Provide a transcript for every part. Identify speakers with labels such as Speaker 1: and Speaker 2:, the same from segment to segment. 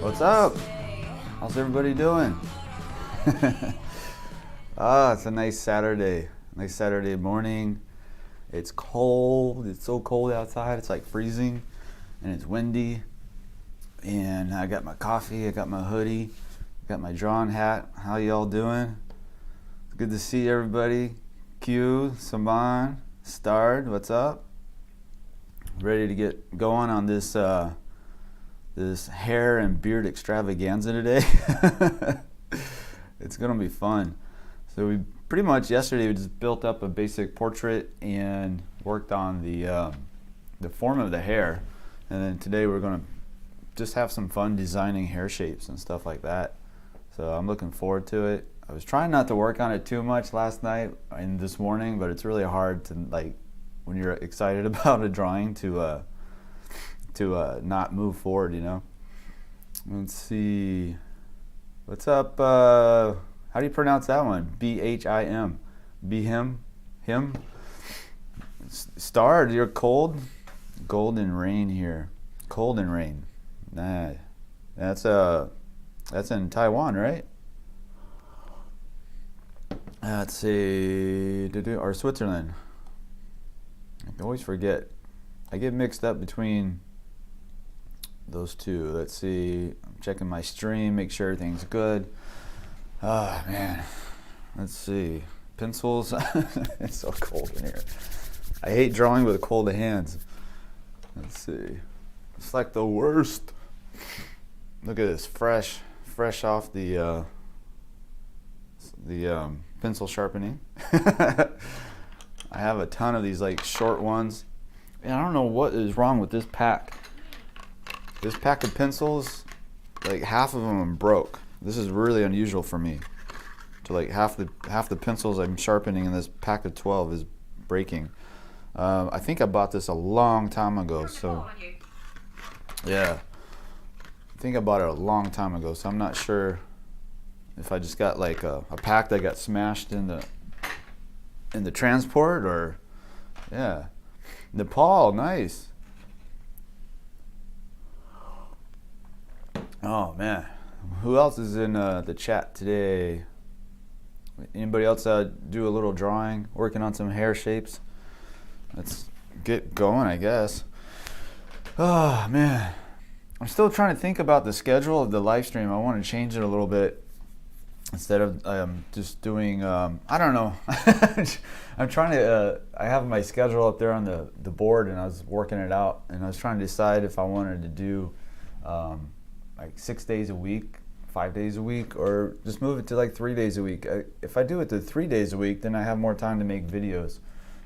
Speaker 1: What's up? How's everybody doing? It's a nice Saturday morning. It's cold. It's so cold outside. It's like freezing, and it's windy. And I got my coffee. I got my hoodie. Got my drawn hat. How y'all doing? It's good to see everybody. Q, Saman, Starred. What's up? Ready to get going on this this hair and beard extravaganza today. It's gonna be fun. So we pretty much yesterday we just built up a basic portrait and worked on the form of the hair, and then today we're gonna just have some fun designing hair shapes and stuff like that. So I'm looking forward to it. I was trying not to work on it too much last night and this morning, but it's really hard to, like, when you're excited about a drawing to not move forward, you know. Let's see. What's up? How do you pronounce that one? B-H-I-M. Be-him? Him? Starred, you're cold? Golden rain here. Cold and rain. Nah. That's in Taiwan, right? Let's see. Or Switzerland. I always forget. I get mixed up between those two. Let's see. I'm checking my stream, make sure everything's good. Oh man. Let's see. Pencils. It's so cold in here. I hate drawing with cold hands. Let's see. It's like the worst. Look at this, fresh off the pencil sharpening. I have a ton of these like short ones, and I don't know what is wrong with this pack. This pack of pencils, like half of them broke. This is really unusual for me. To like half the pencils I'm sharpening in this pack of 12 is breaking. I think I bought this a long time ago, so yeah. I think I bought it a long time ago, so I'm not sure if I just got like a pack that got smashed in the transport, or yeah. Nepal, nice. Oh man, who else is in the chat today? Anybody else do a little drawing, working on some hair shapes? Let's get going, I guess. Oh man, I'm still trying to think about the schedule of the live stream. I want to change it a little bit. Instead of just doing, I don't know. I'm trying to, I have my schedule up there on the board, and I was working it out, and I was trying to decide if I wanted to do like 6 days a week, 5 days a week, or just move it to like 3 days a week. If I do it to 3 days a week, then I have more time to make videos.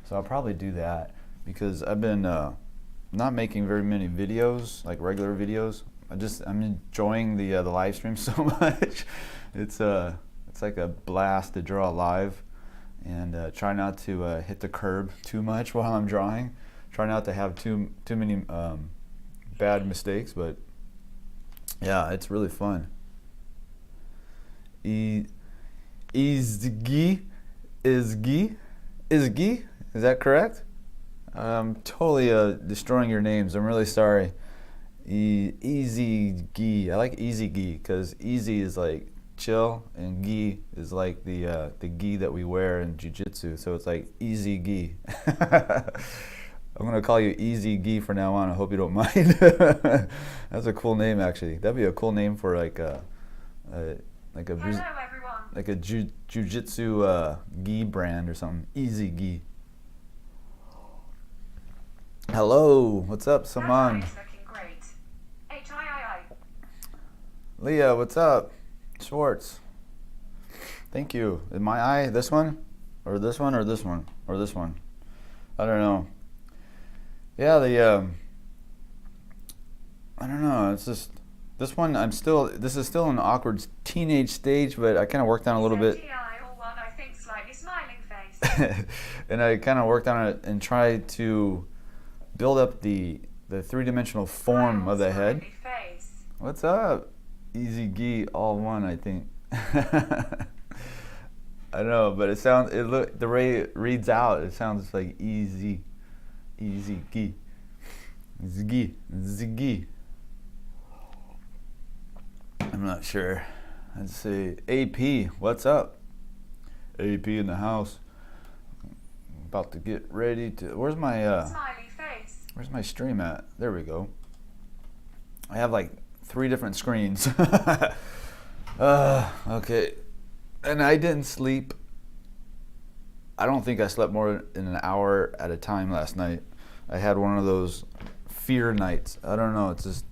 Speaker 1: So I'll probably do that, because I've been not making very many videos, like regular videos. I'm enjoying the live stream so much. It's like a blast to draw live, and try not to hit the curb too much while I'm drawing. Try not to have too many bad mistakes, but yeah, it's really fun. 𝔻𝕗𝕐𝕗, is that correct? I'm totally destroying your names. I'm really sorry. 𝔻𝕗𝕐𝕗. I like 𝔻𝕗𝕗 because easy is like chill, and gi is like the gi that we wear in jiu-jitsu, so it's like easy gi. I'm gonna call you Easy Gi for now on. I hope you don't mind. That's a cool name, actually. That'd be a cool name for like a jiu-jitsu gi brand or something. Easy Gi. Hello, what's up, Saman?
Speaker 2: Looking great. 𝔻𝕐𝕥𝕥𝕥𝕣𝕒.
Speaker 1: Leah, what's up? Schwartz. Thank you. Is my eye this one? Or this one? Or this one? Or this one? I don't know. Yeah, I don't know. It's just this one. This is still an awkward teenage stage, but I kind of worked on it a little bit.
Speaker 2: 𝔻𝕐𝕥𝕥𝕥, I think slightly smiling face.
Speaker 1: And I kind of worked on it and tried to build up the three-dimensional form of the head.
Speaker 2: Face.
Speaker 1: What's up? Easy Gi, all one, I think. I know, but the way it reads out, it sounds like easy Gi. Zgi. I'm not sure. Let's see. AP, what's up? AP in the house. About to get ready to. Where's my
Speaker 2: Smiley face.
Speaker 1: Where's my stream at? There we go. I have like 3 different screens. Okay. And I didn't sleep. I don't think I slept more than an hour at a time last night. I had one of those fear nights. I don't know. It's just,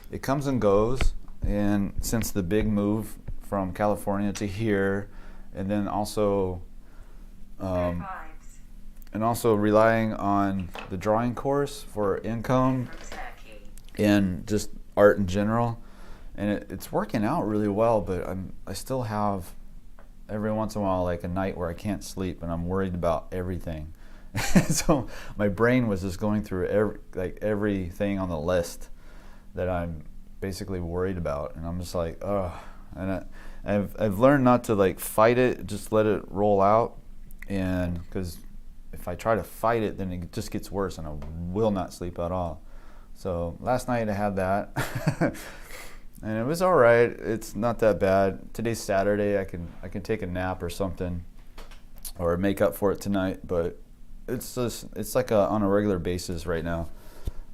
Speaker 1: it comes and goes. And since the big move from California to here, and then also,
Speaker 2: Vibes.
Speaker 1: and also relying on the drawing course for income
Speaker 2: From Turkey.
Speaker 1: and just art in general, and it's working out really well. But I still have every once in a while like a night where I can't sleep and I'm worried about everything. So my brain was just going through everything on the list that I'm basically worried about, and I'm just like, oh. And I've learned not to like fight it, just let it roll out, and because if I try to fight it, then it just gets worse and I will not sleep at all. So last night I had that. And it was all right. It's not that bad. Today's Saturday. I can take a nap or something, or make up for it tonight. But it's like on a regular basis right now.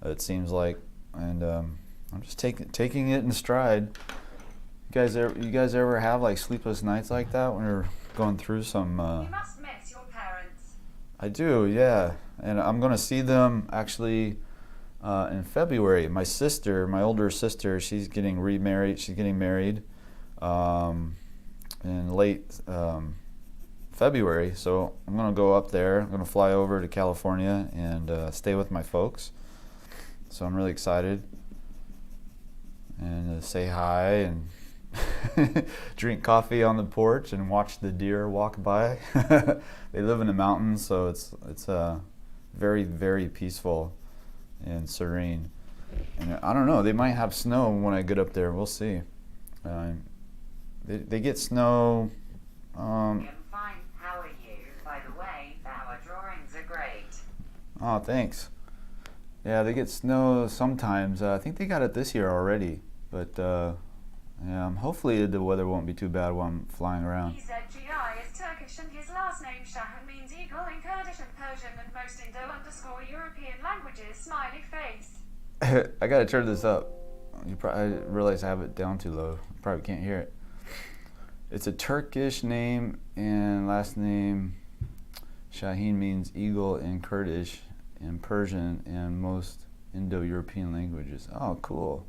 Speaker 1: It seems like, and I'm just taking it in stride. You guys ever have like sleepless nights like that when you're going through some?
Speaker 2: You must miss your parents.
Speaker 1: I do, yeah. And I'm gonna see them actually. In February. My older sister, she's getting remarried. She's getting married in late February. So I'm gonna go up there. I'm gonna fly over to California and stay with my folks. So I'm really excited, and say hi and drink coffee on the porch and watch the deer walk by. They live in the mountains, so it's very, very peaceful and serene. And I don't know, they might have snow when I get up there. We'll see. They get snow.
Speaker 2: I'm fine. How are you? By the way, our drawings are great.
Speaker 1: Oh, thanks. Yeah, they get snow sometimes. I think they got it this year already. But yeah, hopefully the weather won't be too bad while I'm flying around.
Speaker 2: He said 𝔸𝕼𝕥𝕥𝕥 is Turkish and his last name 𝔸𝕇 means eagle in Kurdish and Persian and most Indo-European languages. Smiley face.
Speaker 1: I gotta turn this up. I realize I have it down too low. You probably can't hear it. It's a Turkish name, and last name 𝔸𝕇 means eagle in Kurdish and Persian and most Indo-European languages. Oh, cool.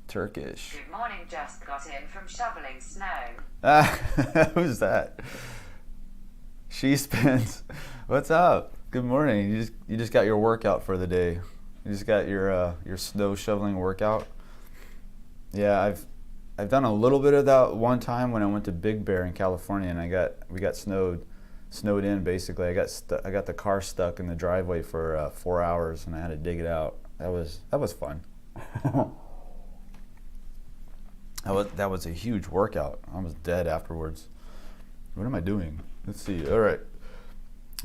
Speaker 1: Turkish.
Speaker 2: Good morning, just got in from shoveling snow.
Speaker 1: Who's that? She spends. What's up? Good morning. You just got your workout for the day. You just got your snow shoveling workout. Yeah, I've done a little bit of that one time when I went to Big Bear in California, and we got snowed in basically. I got the car stuck in the driveway for 4 hours, and I had to dig it out. That was fun. That was a huge workout. I was dead afterwards. What am I doing? Let's see. All right.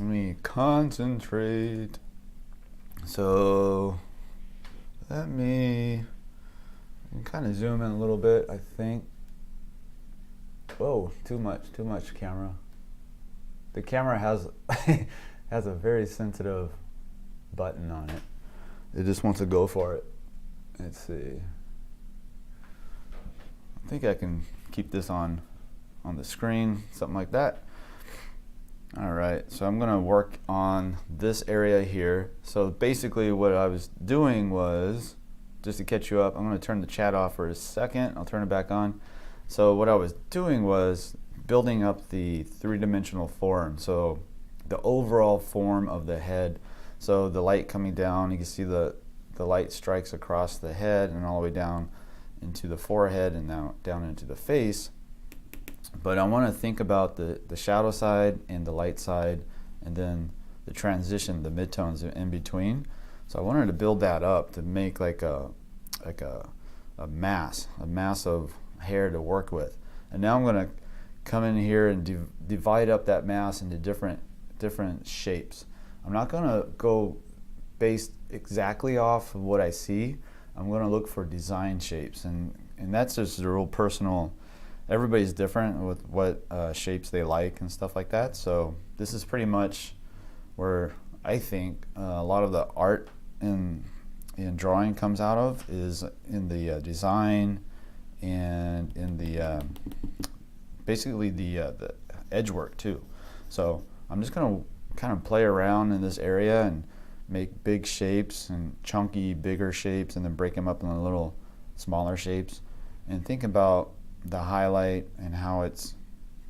Speaker 1: Let me concentrate. So let me kind of zoom in a little bit, I think. Whoa, too much camera. The camera has has a very sensitive button on it. It just wants to go for it. Let's see. I think I can keep this on the screen, something like that. All right, so I'm gonna work on this area here. So basically what I was doing was, just to catch you up, I'm gonna turn the chat off for a second. I'll turn it back on. So what I was doing was building up the three-dimensional form. So the overall form of the head. So the light coming down, you can see the light strikes across the head and all the way down into the forehead and now down into the face. But I want to think about the shadow side and the light side, and then the transition, the midtones in between. So I wanted to build that up to make like a mass of hair to work with. And now I'm going to come in here and divide up that mass into different shapes. I'm not going to go based exactly off of what I see. I'm going to look for design shapes, and and that's just a real personal. Everybody's different with what shapes they like and stuff like that. So this is pretty much where I think a lot of the art in drawing comes out of, is in the design and in the basically the edge work too. So I'm just gonna kind of play around in this area and make big shapes and chunky bigger shapes, and then break them up into little smaller shapes, and think about the highlight and how it's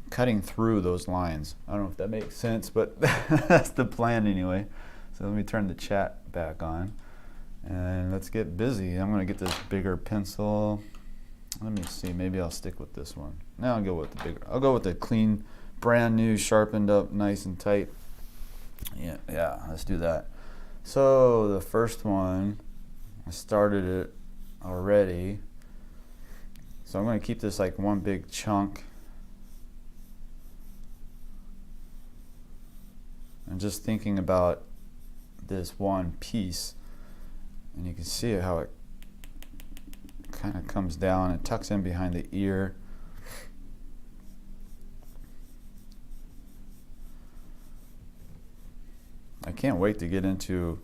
Speaker 1: cutting through those lines. I don't know if that makes sense, but that's the plan anyway. So let me turn the chat back on and let's get busy. I'm gonna get this bigger pencil. Let me see, maybe I'll stick with this one. Now I'll go with the bigger. I'll go with the clean, brand new, sharpened up, nice and tight. Yeah, let's do that. So the first one, I started it already. So I'm going to keep this like one big chunk. I'm just thinking about this one piece, and you can see how it kind of comes down and tucks in behind the ear. I can't wait to get into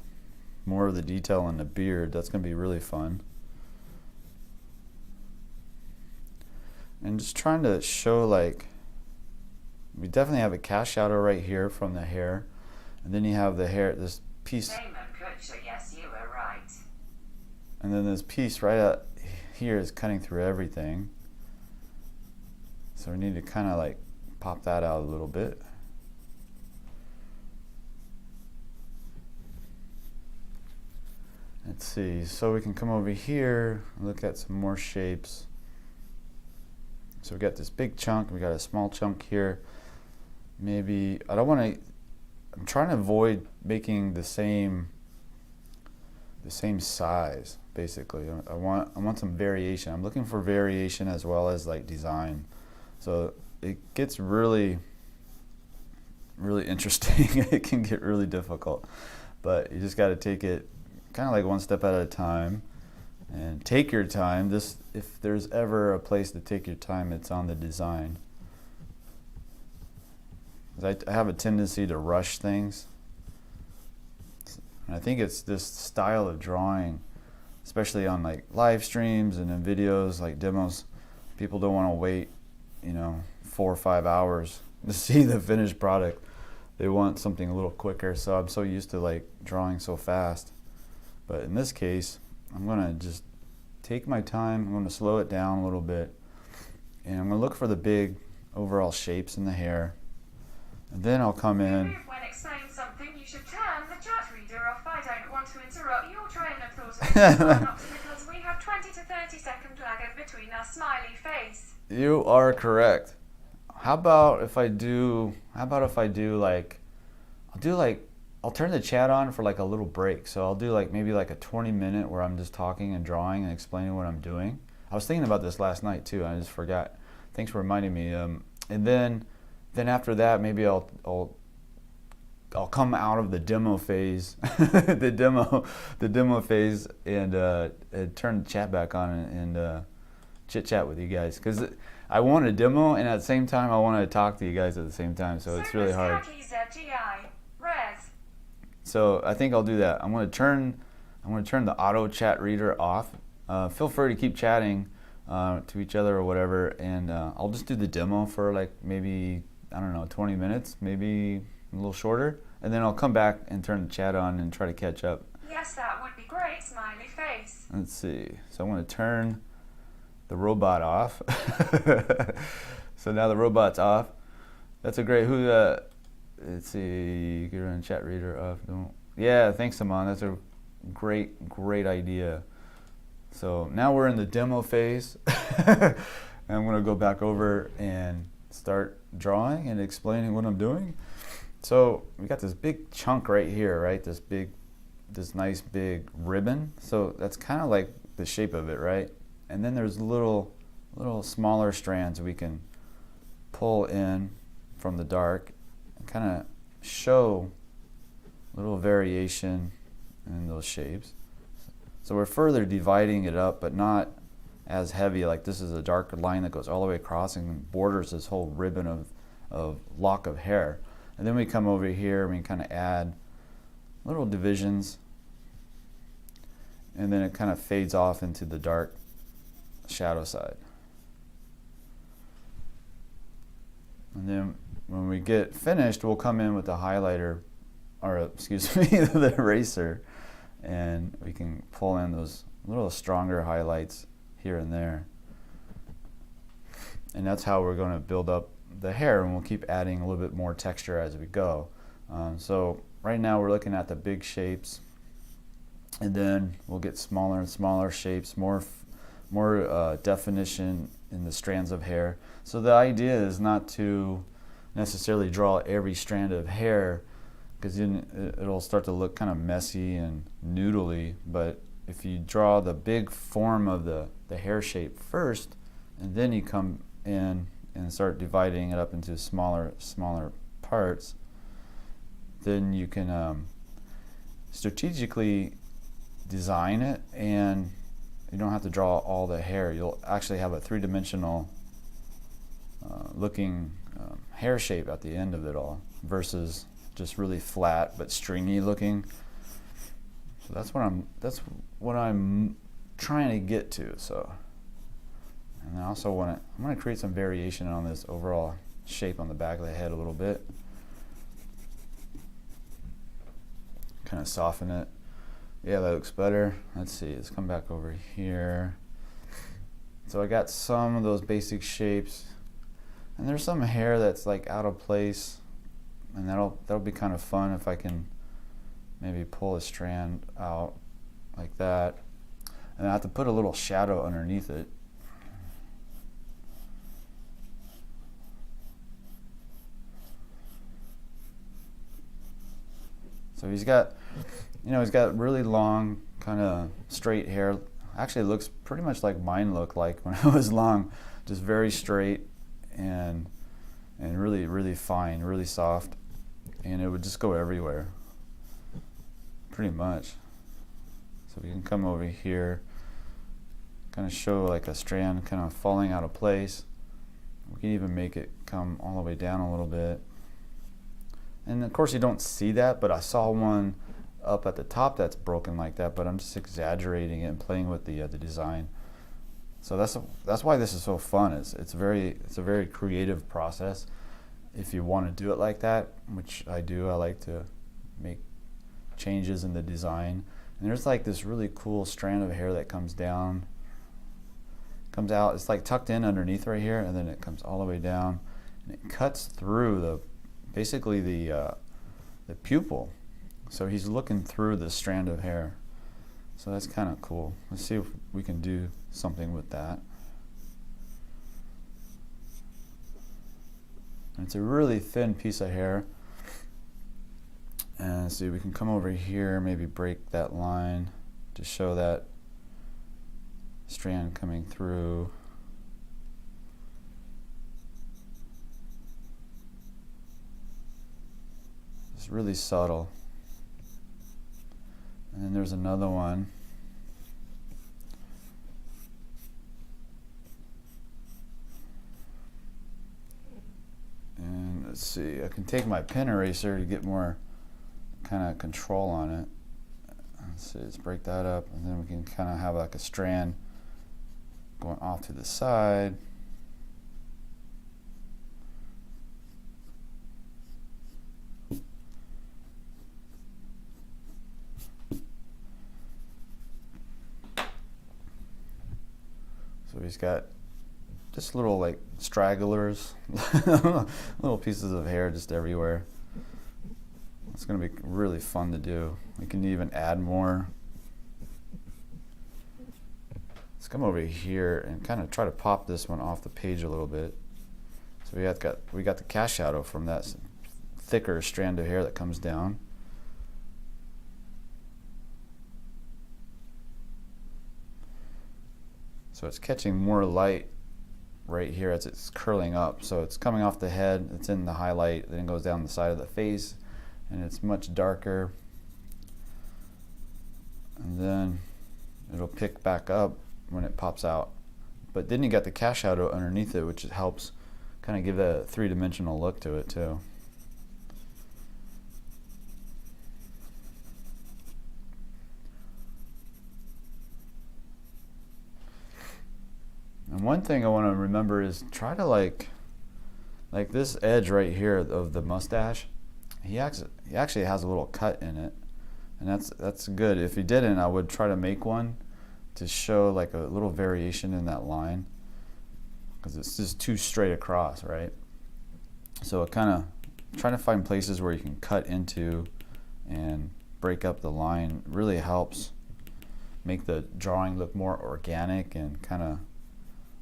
Speaker 1: more of the detail on the beard. That's going to be really fun. And just trying to show, like, we definitely have a cast shadow right here from the hair, and then you have the hair, this piece,
Speaker 2: yes, you were right.
Speaker 1: and then this piece right out here is cutting through everything. So we need to kind of like pop that out a little bit. Let's see, so we can come over here and look at some more shapes. So we got this big chunk, we got a small chunk here. Maybe, I don't want to, I'm trying to avoid making the same size, basically. I want some variation. I'm looking for variation as well as like design. So it gets really interesting. It can get really difficult, but you just got to take it kind of like one step at a time, and take your time. If there's ever a place to take your time, it's on the design. I have a tendency to rush things, and I think it's this style of drawing, especially on like live streams and in videos like demos. People don't want to wait, 4 or 5 hours to see the finished product. They want something a little quicker. So I'm so used to like drawing so fast. But in this case, I'm going to just take my time. I'm going to slow it down a little bit. And I'm going to look for the big overall shapes in the hair. And then I'll come in.
Speaker 2: When explaining something, you should turn the chat reader off. I don't want to interrupt your train of thought. Because we have 20 to 30 second lag between our smiley face.
Speaker 1: You are correct. How about if I do like, I'll turn the chat on for like a little break. So I'll do like maybe like a 20-minute where I'm just talking and drawing and explaining what I'm doing. I was thinking about this last night too. I just forgot. Thanks for reminding me. And then after that, maybe I'll come out of the demo phase, the demo phase, and turn the chat back on and chit chat with you guys, because I want a demo and at the same time I want to talk to you guys at the same time. So it's really hard. So I think I'll do that. I'm going to turn the auto chat reader off. Feel free to keep chatting to each other or whatever, and I'll just do the demo for like maybe, I don't know, 20 minutes, maybe a little shorter, and then I'll come back and turn the chat on and try to catch up.
Speaker 2: Yes, that would be great, smiley face.
Speaker 1: Let's see. So I'm going to turn the robot off. So now the robot's off. That's a great, let's see, get on chat reader off. Yeah, thanks, Saman. That's a great idea. So now we're in the demo phase. And I'm going to go back over and start drawing and explaining what I'm doing. So we got this big chunk right here, right? This nice big ribbon. So that's kind of like the shape of it, right? And then there's little smaller strands we can pull in from the dark and kind of show a little variation in those shapes. So we're further dividing it up, but not as heavy. Like this is a dark line that goes all the way across and borders this whole ribbon of lock of hair. And then we come over here and we kind of add little divisions, and then it kind of fades off into the dark shadow side. And then when we get finished, we'll come in with the highlighter, or excuse me, the eraser, and we can pull in those little stronger highlights here and there. And that's how we're going to build up the hair, and we'll keep adding a little bit more texture as we go. So right now we're looking at the big shapes, and then we'll get smaller and smaller shapes, more definition in the strands of hair. So the idea is not to necessarily draw every strand of hair, because then it'll start to look kind of messy and noodly. But if you draw the big form of the hair shape first, and then you come in and start dividing it up into smaller parts, then you can strategically design it, and you don't have to draw all the hair. You'll actually have a three-dimensional looking hair shape at the end of it all, versus just really flat but stringy looking. So that's what I'm trying to get to. So, and I also I'm going to create some variation on this overall shape on the back of the head a little bit. Kind of soften it. Yeah, that looks better. Let's see, let's come back over here. So I got some of those basic shapes, and there's some hair that's like out of place, and that'll be kind of fun if I can maybe pull a strand out like that. And I have to put a little shadow underneath it. So he's got really long, kind of straight hair. Actually, it looks pretty much like mine looked like when I was long, just very straight and really, really fine, really soft, and it would just go everywhere, pretty much. So we can come over here, kind of show like a strand kind of falling out of place. We can even make it come all the way down a little bit. And of course you don't see that, but I saw one up at the top that's broken like that, but I'm just exaggerating it and playing with the design. So that's why this is so fun. It's a very creative process if you want to do it like that, which I do. I like to make changes in the design. And there's like this really cool strand of hair that comes down, comes out. It's like tucked in underneath right here, and then it comes all the way down, and it cuts through basically the pupil. So he's looking through the strand of hair. So that's kind of cool. Let's see if we can do something with that. And it's a really thin piece of hair. And see, we can come over here, maybe break that line to show that strand coming through. It's really subtle. And then there's another one. And let's see, I can take my pen eraser to get more kind of control on it. Let's see, let's break that up, and then we can kind of have like a strand going off to the side. So he's got just little like stragglers, little pieces of hair just everywhere. It's going to be really fun to do. We can even add more. Let's come over here and kind of try to pop this one off the page a little bit. So we got the cast shadow from that thicker strand of hair that comes down. So it's catching more light right here as it's curling up. So it's coming off the head, it's in the highlight, then it goes down the side of the face, and it's much darker. And then it'll pick back up when it pops out. but then you got the cast shadow underneath it, which helps kind of give that a three-dimensional look to it too. And one thing I want to remember is try to like this edge right here of the mustache. He actually has a little cut in it, and that's good. If he didn't, I would try to make one to show like a little variation in that line, because it's just too straight across, right? So it kind of trying to find places where you can cut into and break up the line really helps make the drawing look more organic and kind of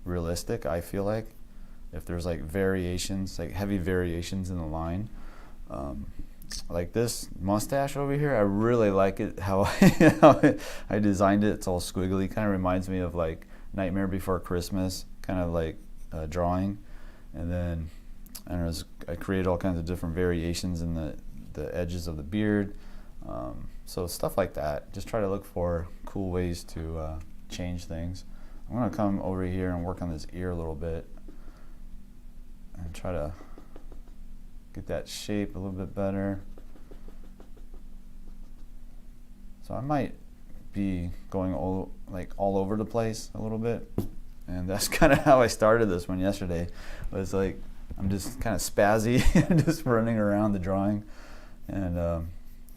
Speaker 1: realistic. I feel like if there's like variations, like heavy variations in the line, like this mustache over here, I really like it how I designed it. It's all squiggly, kind of reminds me of like Nightmare Before Christmas, kind of like drawing. And then I created all kinds of different variations in the edges of the beard. So stuff like that. Just try to look for cool ways to change things. I'm going to come over here and work on this ear a little bit and try to get that shape a little bit better. So I might be going all over the place a little bit, and that's kind of how I started this one yesterday. It was like I'm just kind of spazzy, just running around the drawing, and I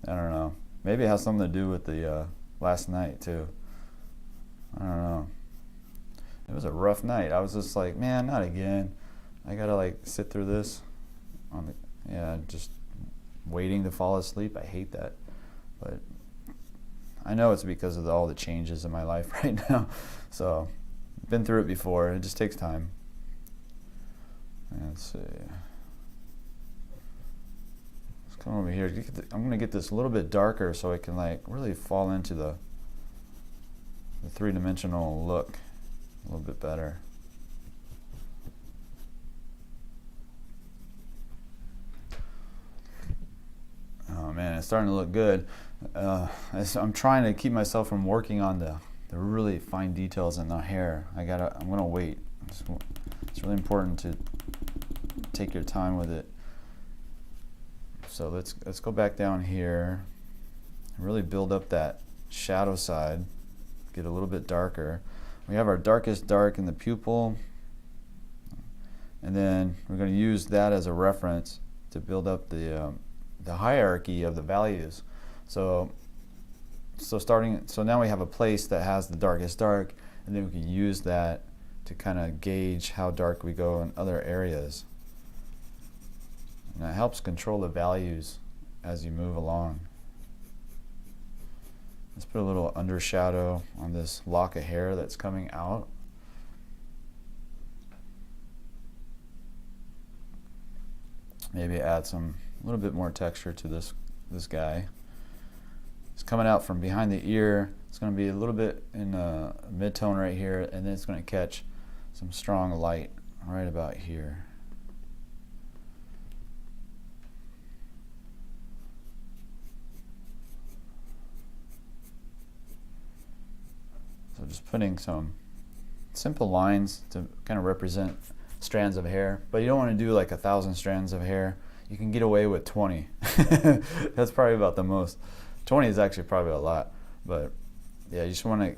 Speaker 1: don't know. Maybe it has something to do with the last night too. I don't know. It was a rough night. I was just like, man, not again. I gotta like sit through this on the, just waiting to fall asleep. I hate that, but I know it's because of all the changes in my life right now. So, been through it before. It just takes time. Let's see. Let's come over here. I'm gonna get this a little bit darker so I can like really fall into the three-dimensional look a little bit better. Oh man, it's starting to look good. I'm trying to keep myself from working on the really fine details in the hair. I'm gonna wait. It's really important to take your time with it. So let's go back down here and really build up that shadow side. Get a little bit darker. We have our darkest dark in the pupil, and then we're going to use that as a reference to build up the hierarchy of the values. So now we have a place that has the darkest dark, and then we can use that to kind of gauge how dark we go in other areas. And that helps control the values as you move along. Let's put a little undershadow on this lock of hair that's coming out. Maybe add a little bit more texture to this guy. It's coming out from behind the ear. It's going to be a little bit in mid-tone right here, and then it's going to catch some strong light right about here. So just putting some simple lines to kind of represent strands of hair, but you don't want to do like 1,000 strands of hair. You can get away with 20. That's probably about the most. 20 is actually probably a lot, but yeah, you just want to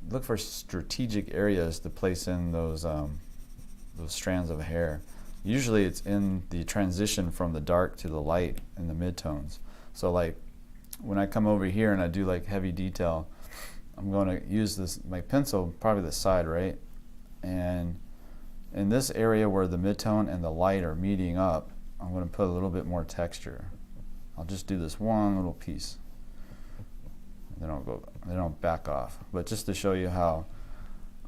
Speaker 1: look for strategic areas to place in those strands of hair. Usually it's in the transition from the dark to the light in the midtones. So like when I come over here and I do like heavy detail, I'm going to use my pencil, probably the side, right? And in this area where the midtone and the light are meeting up, I'm going to put a little bit more texture. I'll just do this one little piece. They don't back off. But just to show you how,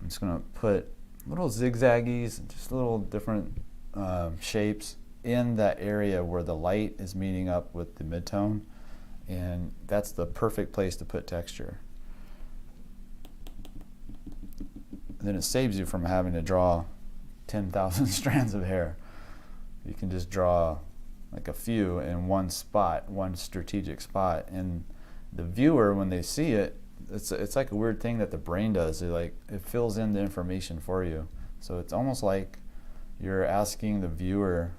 Speaker 1: I'm just going to put little zigzaggies, just little different shapes in that area where the light is meeting up with the midtone, and that's the perfect place to put texture. Then it saves you from having to draw 10,000 strands of hair. You can just draw like a few in one spot, one strategic spot, and the viewer, when they see it, it's like a weird thing that the brain does. It fills in the information for you. So it's almost like you're asking the viewer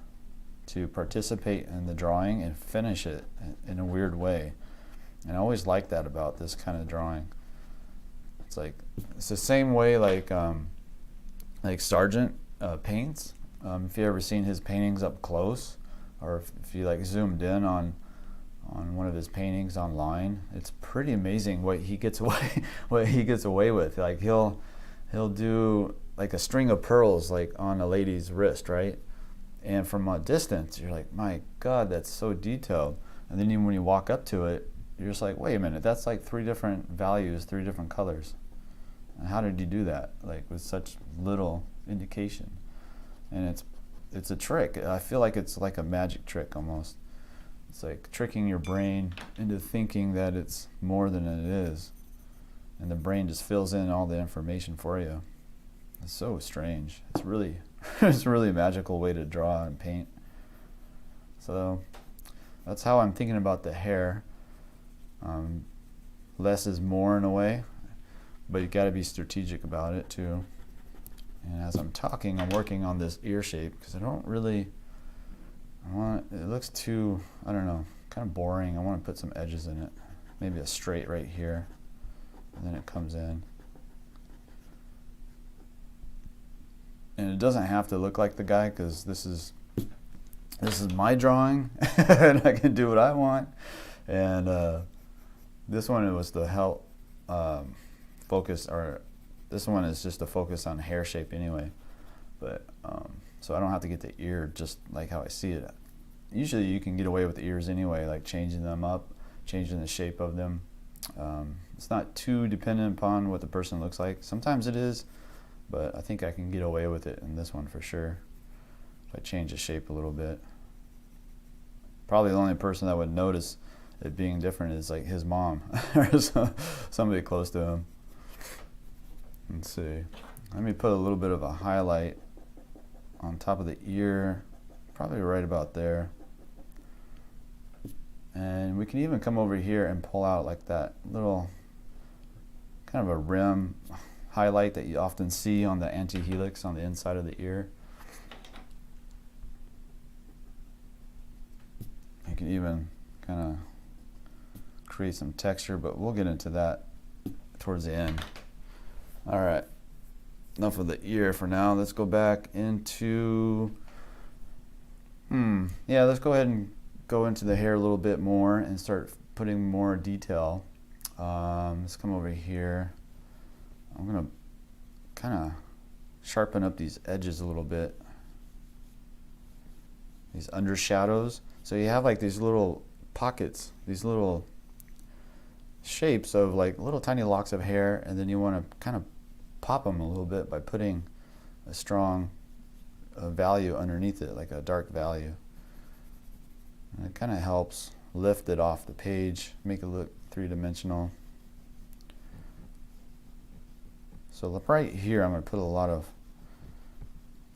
Speaker 1: to participate in the drawing and finish it in a weird way. And I always like that about this kind of drawing. It's the same way like Sargent paints. If you ever seen his paintings up close, or if you like zoomed in on one of his paintings online, it's pretty amazing what he gets away with. Like he'll do like a string of pearls like on a lady's wrist, right? And from a distance, you're like, my God, that's so detailed. And then even when you walk up to it, you're just like, wait a minute, that's like 3 different values, 3 different colors. And how did you do that, like with such little indication? And it's a trick. I feel like it's like a magic trick almost. It's like tricking your brain into thinking that it's more than it is. And the brain just fills in all the information for you. It's so strange. It's really it's really a magical way to draw and paint. So that's how I'm thinking about the hair. Less is more in a way, but you got to be strategic about it too. And as I'm talking, I'm working on this ear shape because I don't really it looks too, I don't know, kind of boring. I want to put some edges in it. Maybe a straight right here, and then it comes in. And it doesn't have to look like the guy because this is my drawing and I can do what I want. And this one, it was the help focus, or this one is just a focus on hair shape anyway. But so I don't have to get the ear just like how I see it. Usually you can get away with the ears anyway, like changing them up, changing the shape of them. It's not too dependent upon what the person looks like. Sometimes it is, but I think I can get away with it in this one for sure if I change the shape a little bit. Probably the only person that would notice it being different is like his mom or somebody close to him. Let's see. Let me put a little bit of a highlight on top of the ear, probably right about there. And we can even come over here and pull out like that little kind of a rim highlight that you often see on the anti-helix on the inside of the ear. You can even kind of create some texture, but we'll get into that towards the end. All right, enough of the ear for now. Let's go back into, yeah, let's go ahead and go into the hair a little bit more and start putting more detail. Let's come over here. I'm gonna kind of sharpen up these edges a little bit, these undershadows. So you have like these little pockets, these little shapes of like little tiny locks of hair, and then you want to kind of pop them a little bit by putting a strong value underneath it, like a dark value. And it kind of helps lift it off the page, make it look 3-dimensional. So right here, I'm going to put a lot of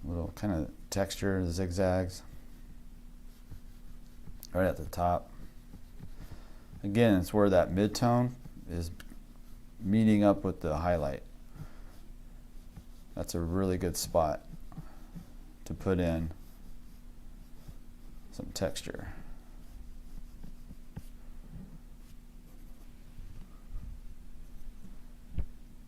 Speaker 1: little kind of texture, zigzags, right at the top. Again, it's where that mid-tone is meeting up with the highlight. That's a really good spot to put in some texture.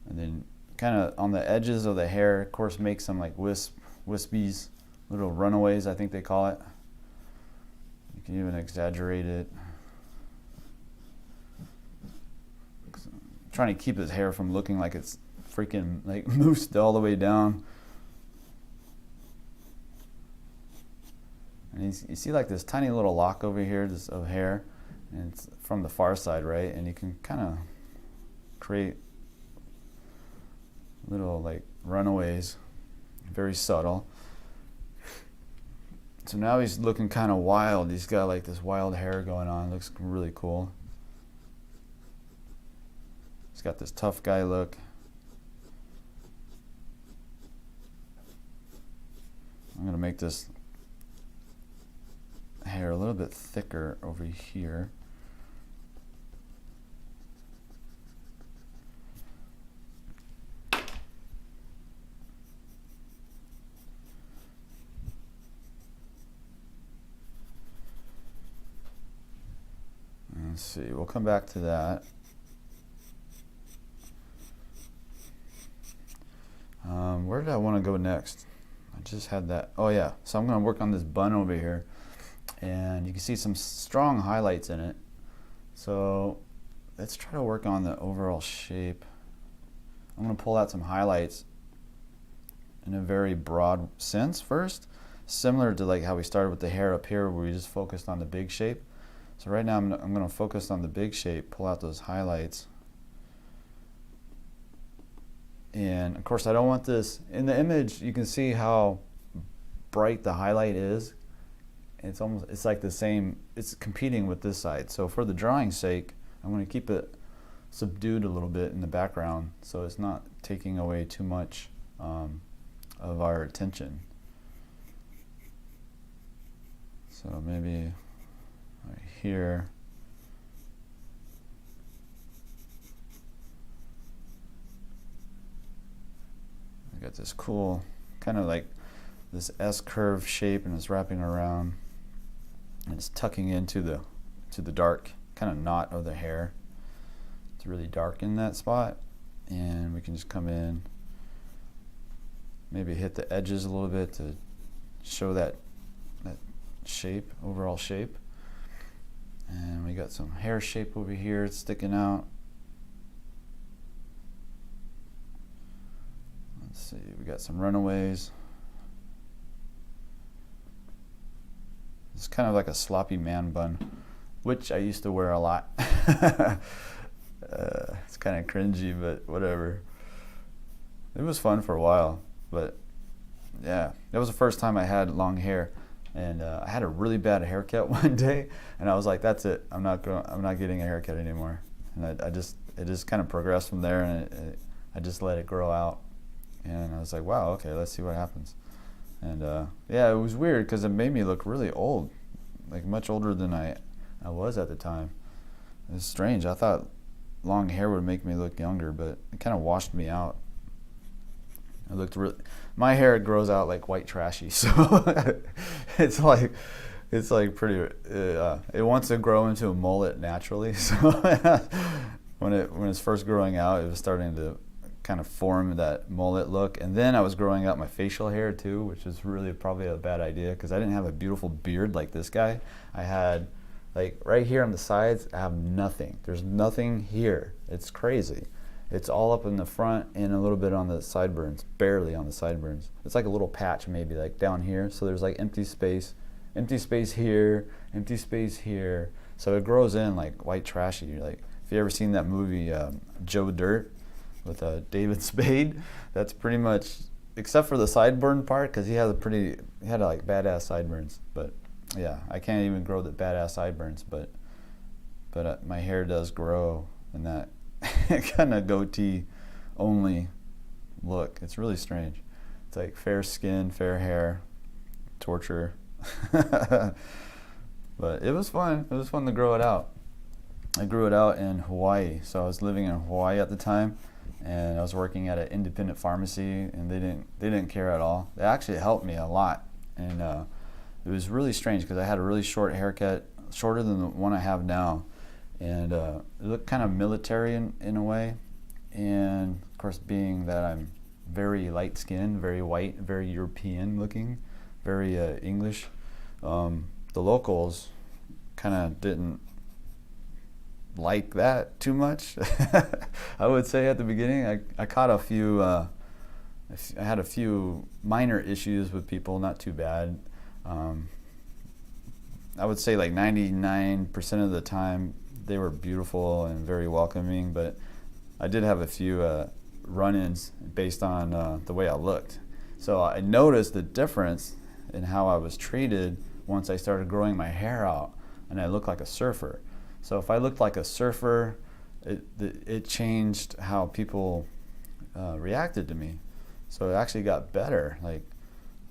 Speaker 1: And then kind of on the edges of the hair, of course, make some like wispies, little runaways, I think they call it. You can even exaggerate it. I'm trying to keep his hair from looking like it's freaking like moosed all the way down. And you see like this tiny little lock over here of hair, and it's from the far side, right? And you can kind of create little like runaways, very subtle. So now he's looking kind of wild. He's got like this wild hair going on. Looks really cool. He's got this tough guy look. I'm going to make this hair a little bit thicker over here. let's see, we'll come back to that. Where did I want to go next? I just had that. Oh yeah, so I'm going to work on this bun over here, and you can see some strong highlights in it. So let's try to work on the overall shape. I'm going to pull out some highlights in a very broad sense first, similar to like how we started with the hair up here where we just focused on the big shape. So right now I'm going to focus on the big shape, pull out those highlights. And of course I don't want this, in the image you can see how bright the highlight is. It's like the same, it's competing with this side. So for the drawing's sake, I'm going to keep it subdued a little bit in the background so it's not taking away too much of our attention. So maybe right here. I got this cool, kind of like this S curve shape, and it's wrapping around, and it's tucking into the dark kind of knot of the hair. It's really dark in that spot, and we can just come in, maybe hit the edges a little bit to show that shape, overall shape. And we got some hair shape over here, it's sticking out. Let's see, we got some runaways. It's kind of like a sloppy man bun, which I used to wear a lot. It's kind of cringy, but whatever. It was fun for a while, but yeah, that was the first time I had long hair, and I had a really bad haircut one day, and I was like, "That's it. I'm not getting a haircut anymore." And it just kind of progressed from there, and I just let it grow out, and I was like, "Wow, okay, let's see what happens." And yeah, it was weird because it made me look really old, like much older than I was at the time. It was strange. I thought long hair would make me look younger, but it kind of washed me out. I looked really. My hair grows out like white trashy, so it's like pretty. It wants to grow into a mullet naturally. So when it's first growing out, it was starting to kind of form that mullet look, and then I was growing out my facial hair too, which is really probably a bad idea because I didn't have a beautiful beard like this guy. I had like right here on the sides, I have nothing. There's nothing here. It's crazy. It's all up in the front and a little bit on the sideburns, barely on the sideburns. It's like a little patch maybe like down here. So there's like empty space here, empty space here. So it grows in like white trashy. You're like, if you ever seen that movie Joe Dirt with David Spade, that's pretty much, except for the sideburn part, because he had like badass sideburns. But yeah, I can't even grow the badass sideburns, but my hair does grow in that kind of goatee only look. It's really strange. It's like fair skin, fair hair, torture. But it was fun. It was fun to grow it out. I grew it out in Hawaii. So I was living in Hawaii at the time, and I was working at an independent pharmacy, and they didn't care at all. They actually helped me a lot, and it was really strange because I had a really short haircut, shorter than the one I have now, and it looked kind of military in a way. And of course, being that I'm very light skinned, very white, very European looking, very English, the locals kind of didn't like that too much. I would say at the beginning, I caught a few, I had a few minor issues with people, not too bad. I would say like 99% of the time they were beautiful and very welcoming, but I did have a few run-ins based on the way I looked. So I noticed the difference in how I was treated once I started growing my hair out and I looked like a surfer. So if I looked like a surfer, it changed how people reacted to me. So it actually got better. Like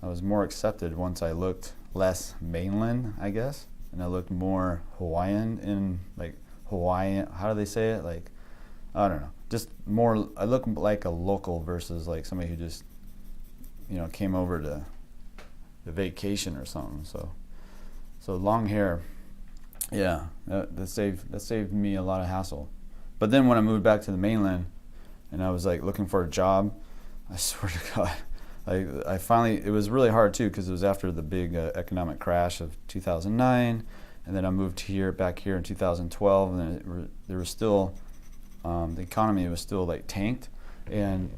Speaker 1: I was more accepted once I looked less mainland, I guess, and I looked more Hawaiian in like Hawaiian. How do they say it? Like, I don't know. Just more. I look like a local versus like somebody who just, came over to the vacation or something. So long hair Yeah, that saved me a lot of hassle. But then when I moved back to the mainland, and I was like looking for a job, I swear to God, I finally, it was really hard too because it was after the big economic crash of 2009, and then I moved back here in 2012, and there was still the economy was still like tanked, and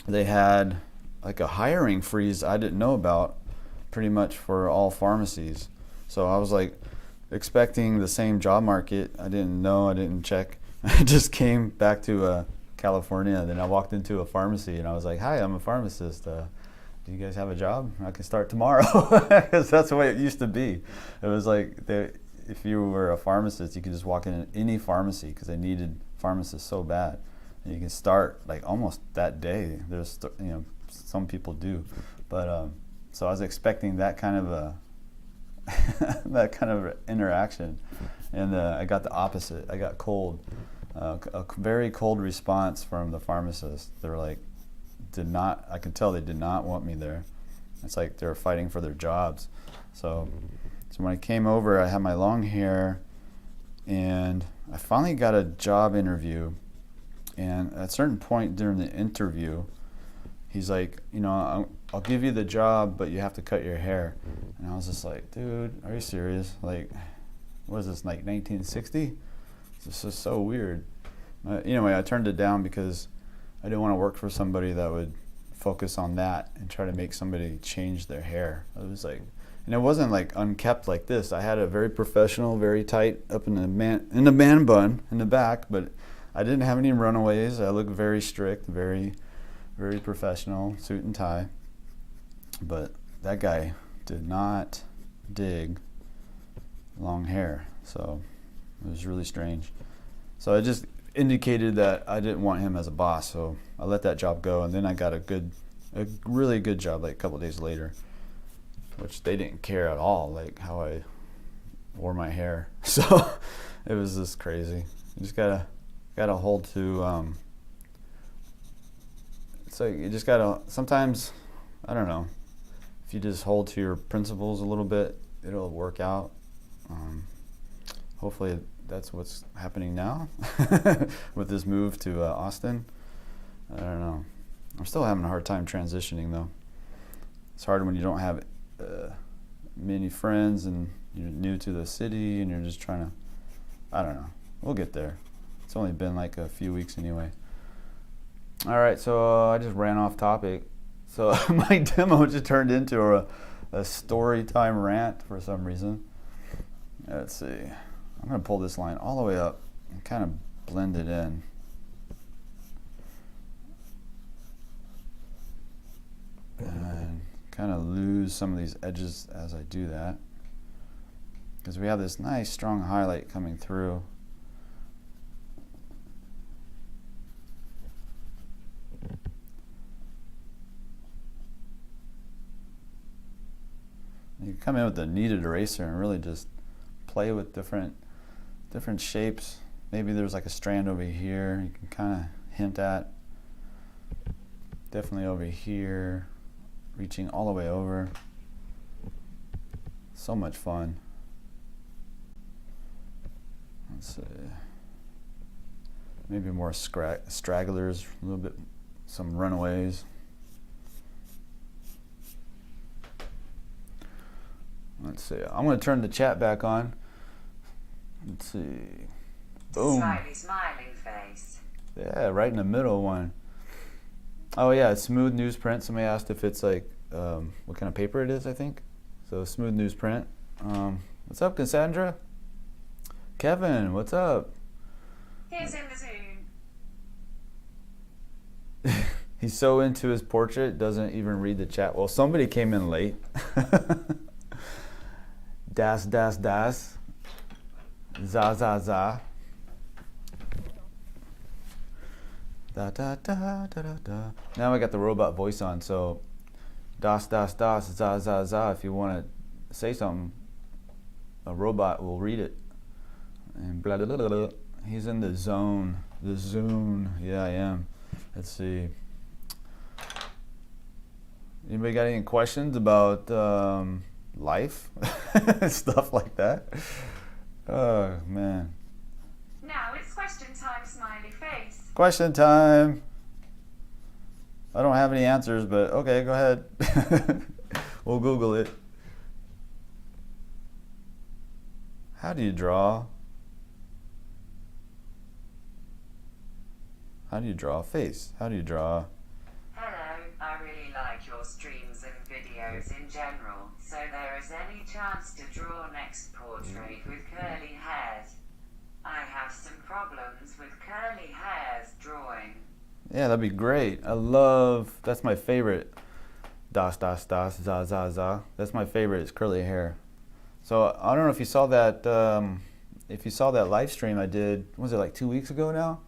Speaker 1: they had like a hiring freeze I didn't know about, pretty much for all pharmacies. So I was like expecting the same job market. I didn't know. I didn't check. I just came back to California, and then I walked into a pharmacy, and I was like, "Hi, I'm a pharmacist. Do you guys have a job? I can start tomorrow." Because that's the way it used to be. It was like if you were a pharmacist, you could just walk in any pharmacy because they needed pharmacists so bad, and you can start like almost that day. There's some people do, but so I was expecting that kind of a that kind of interaction, and I got the opposite. I got cold. A very cold response from the pharmacist. They were like, I could tell they did not want me there. It's like they were fighting for their jobs. So when I came over, I had my long hair, and I finally got a job interview. And at a certain point during the interview, he's like, I'll give you the job, but you have to cut your hair. And I was just like, dude, are you serious? Like, what is this, like 1960? This is so weird. Anyway, I turned it down because I didn't want to work for somebody that would focus on that and try to make somebody change their hair. It was like, and it wasn't like unkept like this. I had a very professional, very tight up in the man bun in the back, but I didn't have any runaways. I looked very strict, very, very professional, suit and tie. But that guy did not dig long hair, so it was really strange. So I just indicated that I didn't want him as a boss, so I let that job go, and then I got a really good job like a couple days later, which they didn't care at all, like how I wore my hair. So it was just crazy. You just gotta hold to. It's like you just gotta. Sometimes, I don't know. If you just hold to your principles a little bit, it'll work out. Hopefully that's what's happening now with this move to Austin. I don't know. I'm still having a hard time transitioning though. It's hard when you don't have many friends and you're new to the city and you're just trying to, I don't know. We'll get there. It's only been like a few weeks anyway. All right, so I just ran off topic. So my demo just turned into a story time rant for some reason. Let's see. I'm going to pull this line all the way up and kind of blend it in. And kind of lose some of these edges as I do that. Because we have this nice strong highlight coming through. You can come in with a kneaded eraser and really just play with different shapes. Maybe there's like a strand over here you can kind of hint at. Definitely over here, reaching all the way over. So much fun. Let's see. Maybe more stragglers, a little bit, some runaways. Let's see. I'm going to turn the chat back on. Let's see. Boom.
Speaker 3: Smiling face.
Speaker 1: Yeah, right in the middle one. Oh yeah, smooth newsprint. Somebody asked if it's like what kind of paper it is, I think. So smooth newsprint. What's up, Cassandra? Kevin, what's up?
Speaker 2: Here's in the Zoom.
Speaker 1: He's so into his portrait, doesn't even read the chat. Well, somebody came in late. Das. Za. Da. Now I got the robot voice on, so das, za. If you want to say something, a robot will read it. And blah, blah, blah, blah. He's in the zone. The zone. Yeah, I am. Let's see. Anybody got any questions about life? Stuff like that? Oh, man.
Speaker 2: Now it's question time, smiley face.
Speaker 1: Question time. I don't have any answers, but okay, go ahead. We'll Google it. How do you draw? How do you draw a face? How do you draw?
Speaker 3: Hello, I really like your streams and videos in general, so there is any chance to draw next portrait with curly hairs? I have some problems with curly hairs drawing.
Speaker 1: Yeah, that'd be great. I love, that's my favorite. Das, das, das, za, za, za. That's my favorite, is curly hair. So I don't know if you saw that, live stream I did, was it like 2 weeks ago now?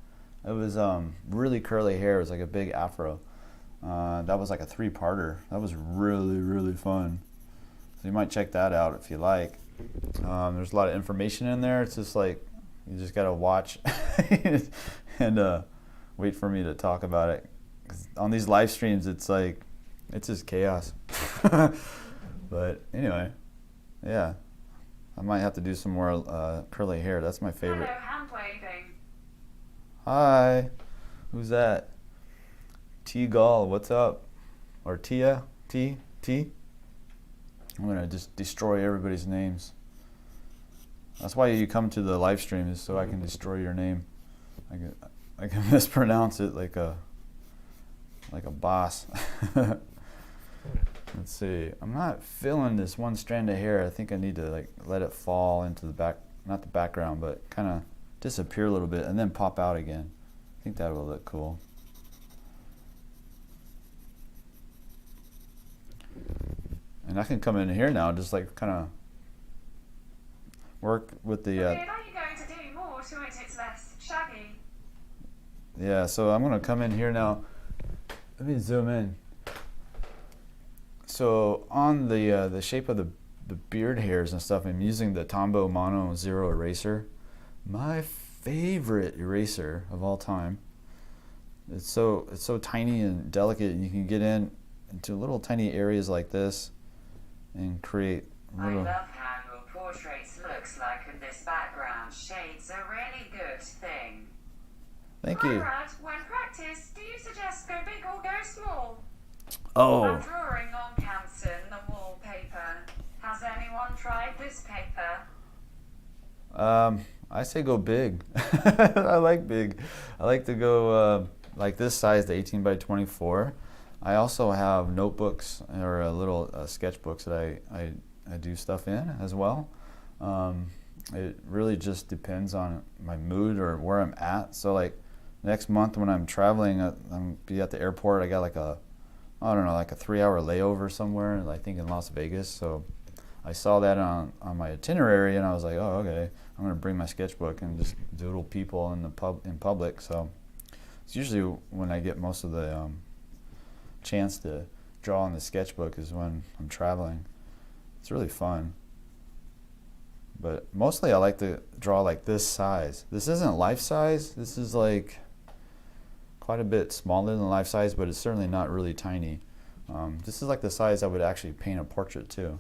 Speaker 1: It was really curly hair. It was like a big afro. That was like a 3-parter. That was really, really fun. So you might check that out if you like. There's a lot of information in there. It's just like, you just gotta watch and wait for me to talk about it. 'Cause on these live streams, it's like, it's just chaos. But anyway, yeah. I might have to do some more curly hair. That's my favorite.
Speaker 2: Hello, hand waving.
Speaker 1: Hi. Who's that? 𝔻𝕍𝕐𝕥𝕥, what's up? Or Tia? T? I'm gonna just destroy everybody's names. That's why you come to the live stream, is so I can destroy your name. I can mispronounce it like a boss. Let's see. I'm not feeling this one strand of hair. I think I need to like let it fall into the back, not the background, but kind of disappear a little bit and then pop out again. I think that will look cool. And I can come in here now, just like kind of work with the.
Speaker 2: Okay, now you're going to do more to it. It's less shaggy.
Speaker 1: Yeah, so I'm gonna come in here now. Let me zoom in. So on the shape of the beard hairs and stuff, I'm using the Tombow Mono Zero Eraser. My favorite eraser of all time. It's so tiny and delicate, and you can get into little tiny areas like this and create little.
Speaker 3: I love how your portraits looks like in this background. Shades a really good thing.
Speaker 1: Thank you.
Speaker 2: Brad, when practice, do you suggest go big or go small?
Speaker 1: Oh.
Speaker 2: I'm drawing on Canson, the wallpaper. Has anyone tried this paper?
Speaker 1: I say go big. I like big. I like to go like this size, the 18 by 24. I also have notebooks or little sketchbooks that I do stuff in as well. It really just depends on my mood or where I'm at. So like next month when I'm traveling, I'm be at the airport. I got like a 3-hour layover somewhere, I think in Las Vegas. So I saw that on my itinerary, and I was like, oh, okay, I'm gonna bring my sketchbook and just doodle people in public. So it's usually when I get most of the chance to draw on the sketchbook is when I'm traveling. It's really fun. But mostly I like to draw like this size. This isn't life size. This is like quite a bit smaller than life size, but it's certainly not really tiny. This is like the size I would actually paint a portrait to.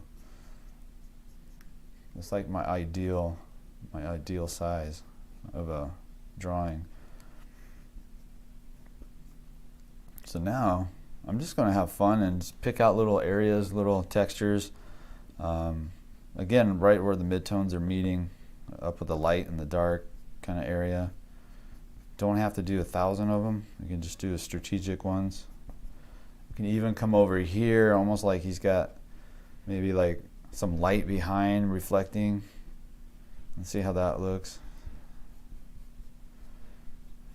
Speaker 1: It's like my ideal size of a drawing. So now I'm just going to have fun and just pick out little areas, little textures. Again, right where the midtones are meeting, up with the light and the dark kind of area. Don't have to do 1,000 of them. You can just do strategic ones. You can even come over here, almost like he's got maybe like some light behind reflecting. Let's see how that looks.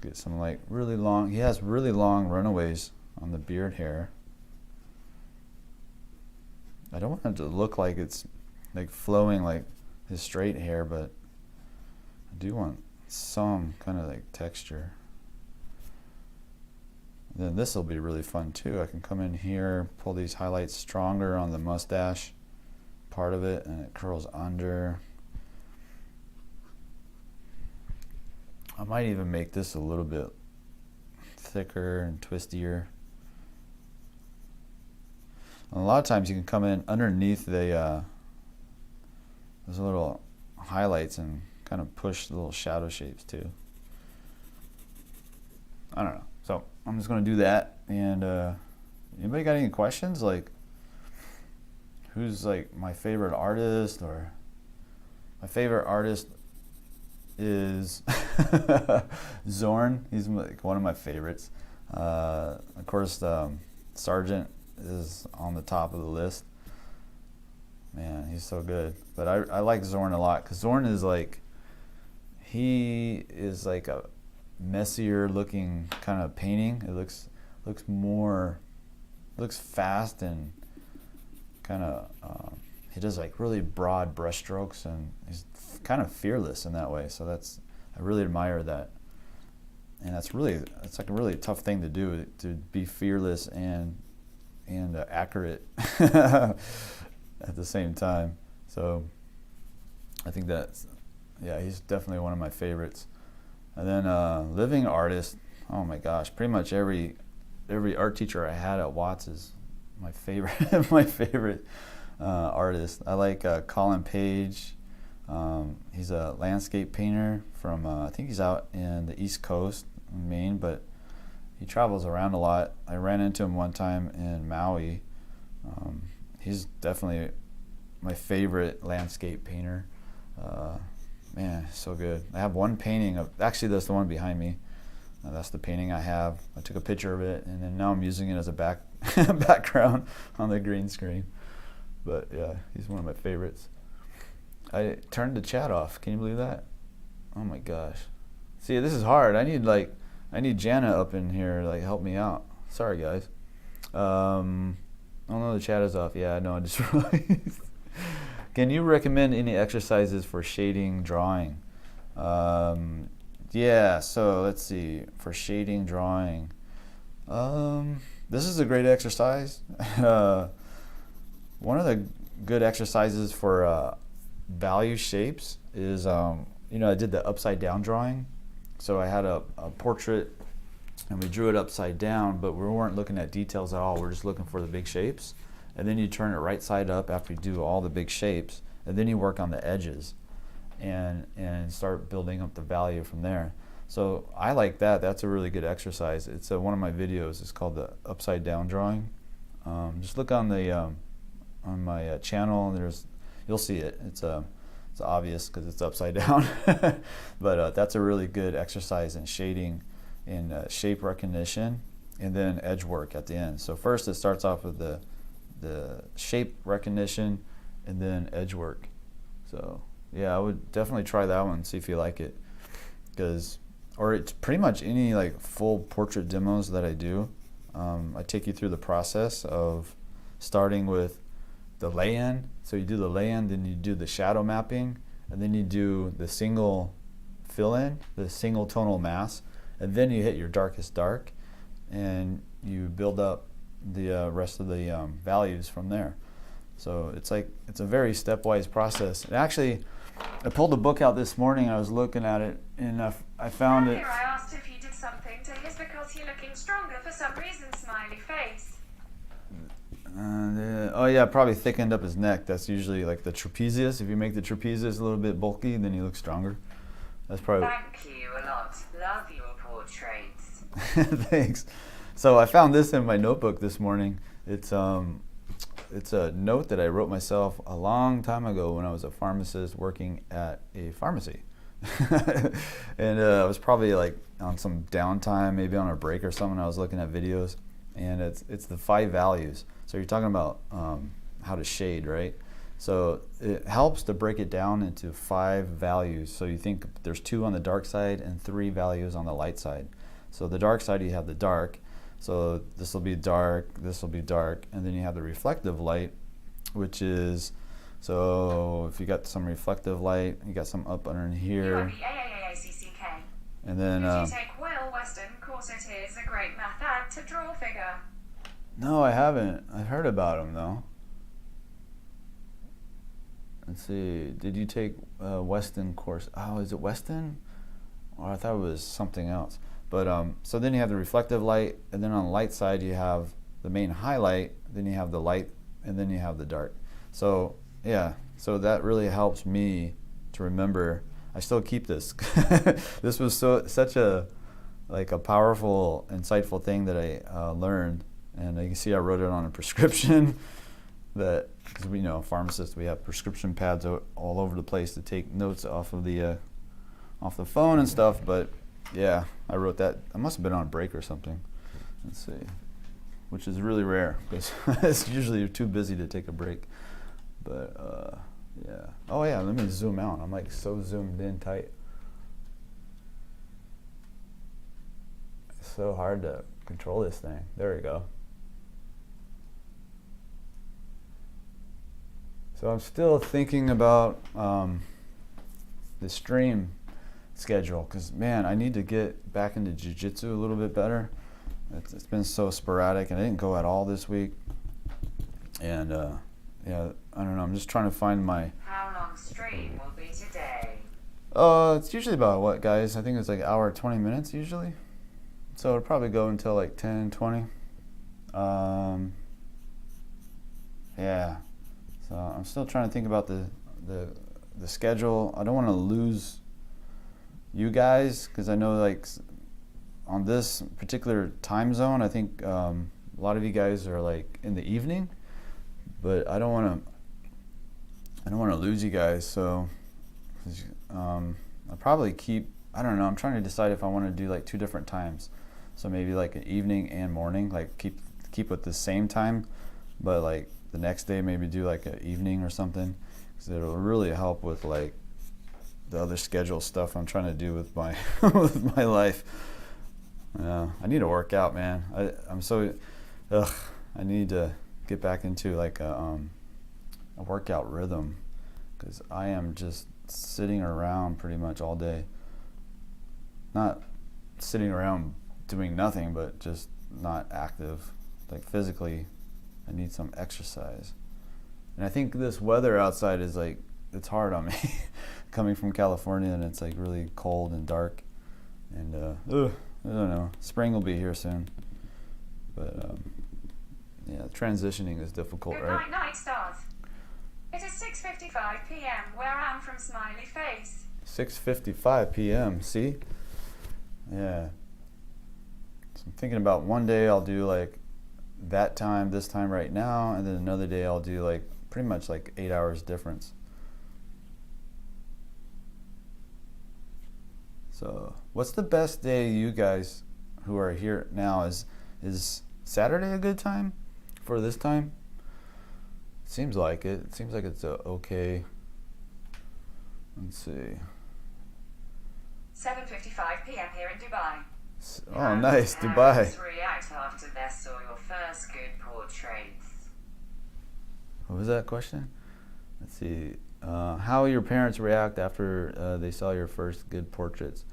Speaker 1: Get some like really long, he has really long runaways on the beard hair. I don't want it to look like it's like flowing like his straight hair, but I do want some kind of like texture. Then this will be really fun too. I can come in here, pull these highlights stronger on the mustache part of it, and it curls under. I might even make this a little bit thicker and twistier. And a lot of times you can come in underneath the those little highlights and kind of push the little shadow shapes too. I don't know. So I'm just going to do that. And anybody got any questions? Like, who's like my favorite artist? Or my favorite artist is Zorn. He's like one of my favorites. Of course, Sargent is on the top of the list. Man, he's so good. But I like Zorn a lot because Zorn is like, he is like a messier looking kind of painting. It looks fast and kind of he does like really broad brush strokes, and he's kind of fearless in that way. So I really admire that. And it's like a really tough thing to do, to be fearless and accurate at the same time. So I think he's definitely one of my favorites. And then living artist, oh my gosh, pretty much every art teacher I had at Watts is my favorite my favorite artist. I like Colin Page. He's a landscape painter from I think he's out in the East Coast in Maine, but he travels around a lot. I ran into him one time in Maui. He's definitely my favorite landscape painter. Man, so good. I have one painting of, actually that's the one behind me. That's the painting I have. I took a picture of it, and then now I'm using it as a background on the green screen. But yeah, he's one of my favorites. I turned the chat off. Can you believe that? Oh my gosh. See, this is hard. I need Jana up in here to like help me out. Sorry guys. Oh no, the chat is off. Yeah, I know. I just realized. Can you recommend any exercises for shading drawing? Yeah, so let's see. For shading drawing, this is a great exercise. One of the good exercises for value shapes is, you know, I did the upside down drawing. So I had a portrait and we drew it upside down, but we weren't looking at details at all. We're just looking for the big shapes. And then you turn it right side up after you do all the big shapes, and then you work on the edges and start building up the value from there. So I like that. That's a really good exercise. It's one of my videos. It's called the upside down drawing. Just look on the on my channel, and you'll see it. It's obvious because it's upside down, but that's a really good exercise in shading, in shape recognition, and then edge work at the end. So first it starts off with the shape recognition and then edge work. So yeah, I would definitely try that one, see if you like it. Or it's pretty much any like full portrait demos that I do. I take you through the process of starting with the lay-in. So you do the lay-in, then you do the shadow mapping, and then you do the single fill-in, the single tonal mass, and then you hit your darkest dark, and you build up the rest of the values from there. So it's a very stepwise process. And actually, I pulled the book out this morning. I was looking at it, and I found it.
Speaker 2: Earlier I asked if you did something to his because you're looking stronger for some reason, smiley face.
Speaker 1: Oh yeah, probably thickened up his neck. That's usually like the trapezius. If you make the trapezius a little bit bulky, then you look stronger. That's probably.
Speaker 3: Thank you a lot. Love your portraits.
Speaker 1: Thanks. So I found this in my notebook this morning. It's a note that I wrote myself a long time ago when I was a pharmacist working at a pharmacy. And I was probably like on some downtime, maybe on a break or something. I was looking at videos, and it's the 5 values. So you're talking about how to shade, right? So it helps to break it down into 5 values. So you think there's 2 on the dark side and 3 values on the light side. So the dark side, you have the dark. So this will be dark, this will be dark, and then you have the reflective light, which is, so if you got some reflective light, you got some up under here.
Speaker 2: You are the 𝔻𝕐𝕥𝕥𝕐𝕥.
Speaker 1: And then,
Speaker 2: Did you take Will Weston course? It is a great method to draw a figure.
Speaker 1: no, I haven't. I've heard about him though. Let's see, did you take Weston course? Oh, is it Weston? Or I thought it was something else. But so then you have the reflective light, and then on the light side you have the main highlight, then you have the light, and then you have the dark. So yeah, so that really helps me to remember. I still keep this. This was such a powerful, insightful thing that I learned, and you can see I wrote it on a prescription. That, because we know pharmacists, we have prescription pads all over the place to take notes off of the phone and stuff. But yeah, I wrote that. I must have been on a break or something. Let's see, which is really rare because it's usually you're too busy to take a break. But yeah. Oh yeah, let me zoom out. I'm like so zoomed in tight. It's so hard to control this thing. There we go. So I'm still thinking about the stream schedule, because man, I need to get back into jiu-jitsu a little bit better. It's been so sporadic, and I didn't go at all this week. And yeah, I don't know. I'm just trying to find my.
Speaker 3: How long stream will be today?
Speaker 1: It's usually about what, guys? I think it's like an hour 20 minutes usually. So it'll probably go until like 10, 20. Yeah. So I'm still trying to think about the schedule. I don't want to lose you guys, because I know like on this particular time zone, I think a lot of you guys are like in the evening, but I don't want to lose you guys. So I'll probably keep. I don't know. I'm trying to decide if I want to do like 2 different times. So maybe like an evening and morning, like keep with the same time, but like the next day maybe do like an evening or something, because it'll really help with like the other schedule stuff I'm trying to do with my with my life. I need to work out, man. I'm so I need to get back into like a workout rhythm, because I am just sitting around pretty much all day. Not sitting around doing nothing, but just not active, like physically. I need some exercise. And I think this weather outside is like, it's hard on me. Coming from California, and it's like really cold and dark, and I don't know, spring will be here soon, but yeah, transitioning is difficult,
Speaker 2: Good
Speaker 1: right?
Speaker 2: night, stars. It is 6:55 p.m. where I'm from Smiley Face.
Speaker 1: 6:55 p.m. See? Yeah. So I'm thinking about one day I'll do like that time, this time right now, and then another day I'll do like pretty much like 8 hours difference. So what's the best day you guys who are here now? Is Saturday a good time for this time? It seems like it. It seems like it's okay. Let's see.
Speaker 2: 7:55 p.m. here in Dubai.
Speaker 1: Oh, nice,
Speaker 3: How
Speaker 1: Dubai.
Speaker 3: parents react after they saw your first good portraits?
Speaker 1: What was that question? Let's see. How your parents react after they saw your first good portraits?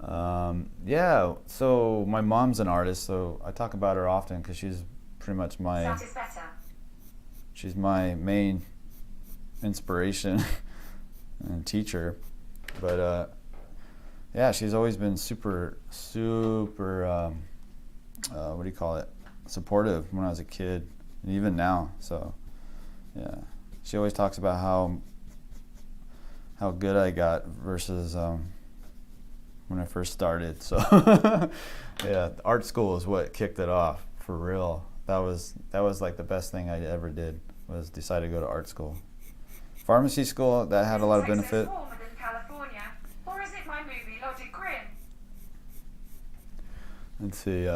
Speaker 1: Yeah, so my mom's an artist, so I talk about her often because she's pretty much
Speaker 2: That is better.
Speaker 1: she's my main inspiration and teacher. But yeah, she's always been super what do you call it, supportive when I was a kid, and even now. So yeah, she always talks about how good I got versus when I first started. So yeah, art school is what kicked it off for real. That was like the best thing I ever did, was decide to go to art school. Pharmacy school, that had a lot of benefit.
Speaker 2: Is Texas warmer than California, or is it my movie Logic Grin?
Speaker 1: Let's see.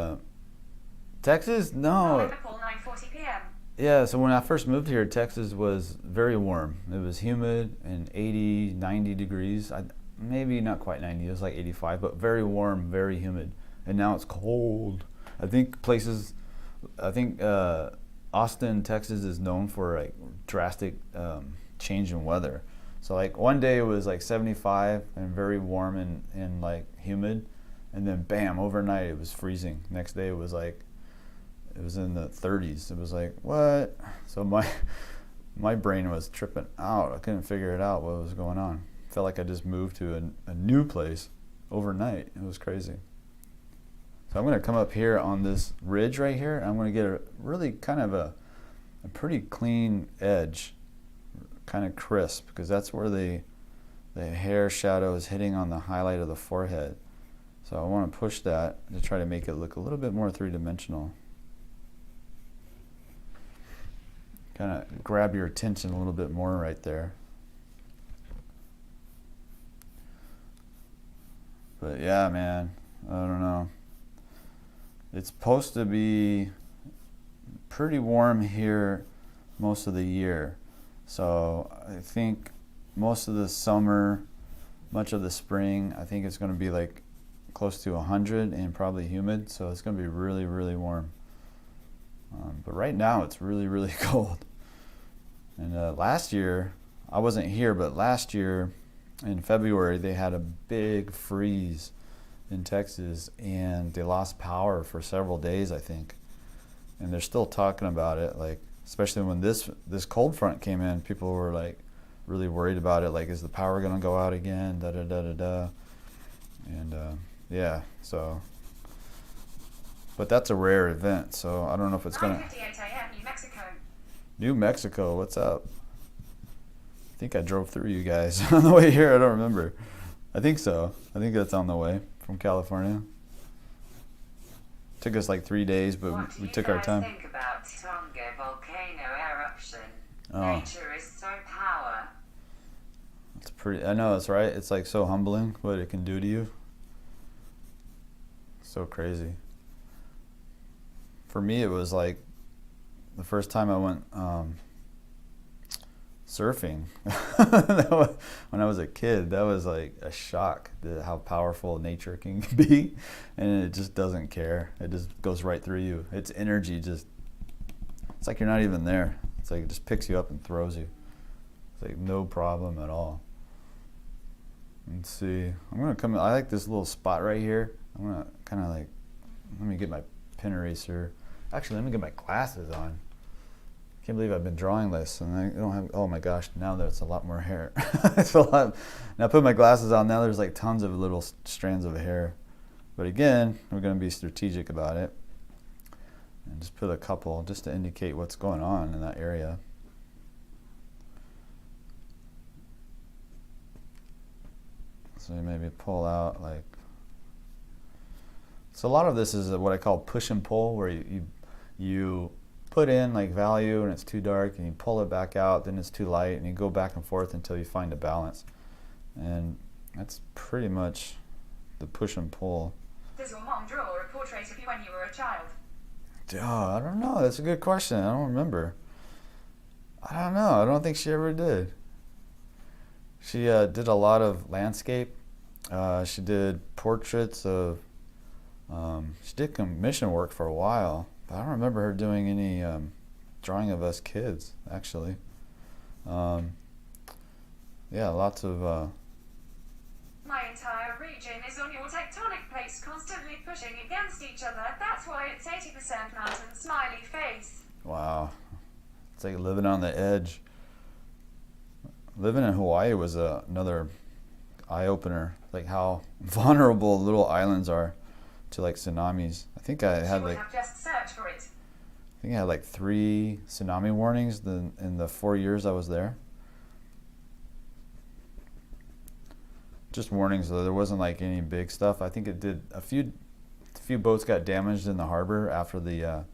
Speaker 1: Texas, no.
Speaker 2: Liverpool, 9:40 p.m.
Speaker 1: Yeah, so when I first moved here, Texas was very warm. It was humid and 80, 90 degrees. Maybe not quite 90, it was like 85, but very warm, very humid. And now it's cold. I think Austin, Texas is known for like drastic change in weather. So like one day it was like 75 and very warm and like humid, and then bam, overnight it was freezing. Next day it was in the 30s. It was like, what? So my brain was tripping out. I couldn't figure it out, what was going on. Felt like I just moved to a new place overnight. It was crazy. So I'm gonna come up here on this ridge right here, and I'm gonna get a really kind of a pretty clean edge, kind of crisp, because that's where the the hair shadow is hitting on the highlight of the forehead. So I want to push that to try to make it look a little bit more three-dimensional. Kind of grab your attention a little bit more right there. But yeah, man, I don't know. It's supposed to be pretty warm here most of the year. So I think most of the summer, much of the spring, I think it's going to be like close to 100 and probably humid. So it's going to be really, really warm. But right now it's really, really cold. And last year, I wasn't here, but last year in February, they had a big freeze in Texas and they lost power for several days, I think. And they're still talking about it, like, especially when this cold front came in, people were like really worried about it, like, is the power gonna go out again, da da da da da. And yeah, so, but that's a rare event, so I don't know if it's gonna.
Speaker 2: 9:58 a.m. New Mexico.
Speaker 1: New Mexico, what's up? I think I drove through you guys on the way here, I don't remember. I think so, I think that's on the way from California. Took us like 3 days, but we took our time.
Speaker 3: What do you guys think about Tonga volcano eruption?
Speaker 1: Oh.
Speaker 3: Nature is so power.
Speaker 1: It's pretty, I know, that's right. It's like so humbling what it can do to you. So crazy. For me, it was like the first time I went surfing when I was a kid. That was like a shock, how powerful nature can be, and it just doesn't care. It just goes right through you. Its energy just, it's like you're not even there. It's like it just picks you up and throws you. It's like no problem at all. Let's see, I'm gonna come, I like this little spot right here. I'm gonna kind of like, let me get my pen eraser. Actually, let me get my glasses on. Can't believe I've been drawing this and I don't have, oh my gosh, now there's a lot more hair. It's a lot. Now I put my glasses on, now there's like tons of little strands of hair. But again, we're gonna be strategic about it. And just put a couple just to indicate what's going on in that area. So you maybe pull out like, so a lot of this is what I call push and pull, where you put in like value and it's too dark and you pull it back out, then it's too light, and you go back and forth until you find a balance. And that's pretty much the push and pull.
Speaker 2: Does your mom draw a portrait of you when you were a child?
Speaker 1: Oh, I don't know. That's a good question. I don't remember. I don't know. I don't think she ever did. She did a lot of landscape. She did portraits of, she did commission work for a while, but I don't remember her doing any drawing of us kids, actually. Yeah, lots of...
Speaker 2: My entire region is on your tectonic plates constantly pushing against each other. That's why it's 80% mountain smiley face.
Speaker 1: Wow. It's like living on the edge. Living in Hawaii was another eye-opener, like how vulnerable little islands are to like tsunamis. I think I had like,
Speaker 2: have just searched for it.
Speaker 1: I think I had like 3 tsunami warnings in the 4 years I was there. Just warnings, though. There wasn't like any big stuff. I think it did a few boats got damaged in the harbor after the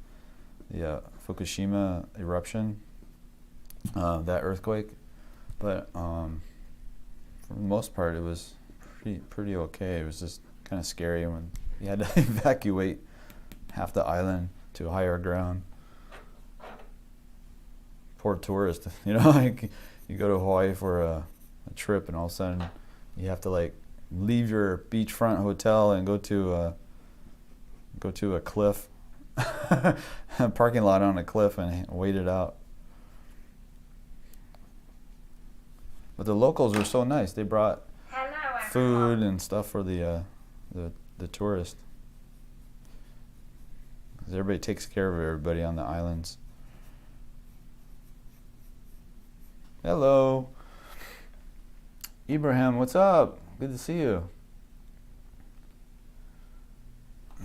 Speaker 1: Fukushima eruption, that earthquake. But for the most part, it was pretty okay. It was just kind of scary when you had to evacuate half the island to higher ground. Poor tourist, you know, like you go to Hawaii for a trip, and all of a sudden you have to like leave your beachfront hotel and go to a cliff, a parking lot on a cliff, and wait it out. But the locals were so nice. They brought food and stuff for the tourists. 'Cause everybody takes care of everybody on the islands. Hello. Ibrahim, what's up? Good to see you.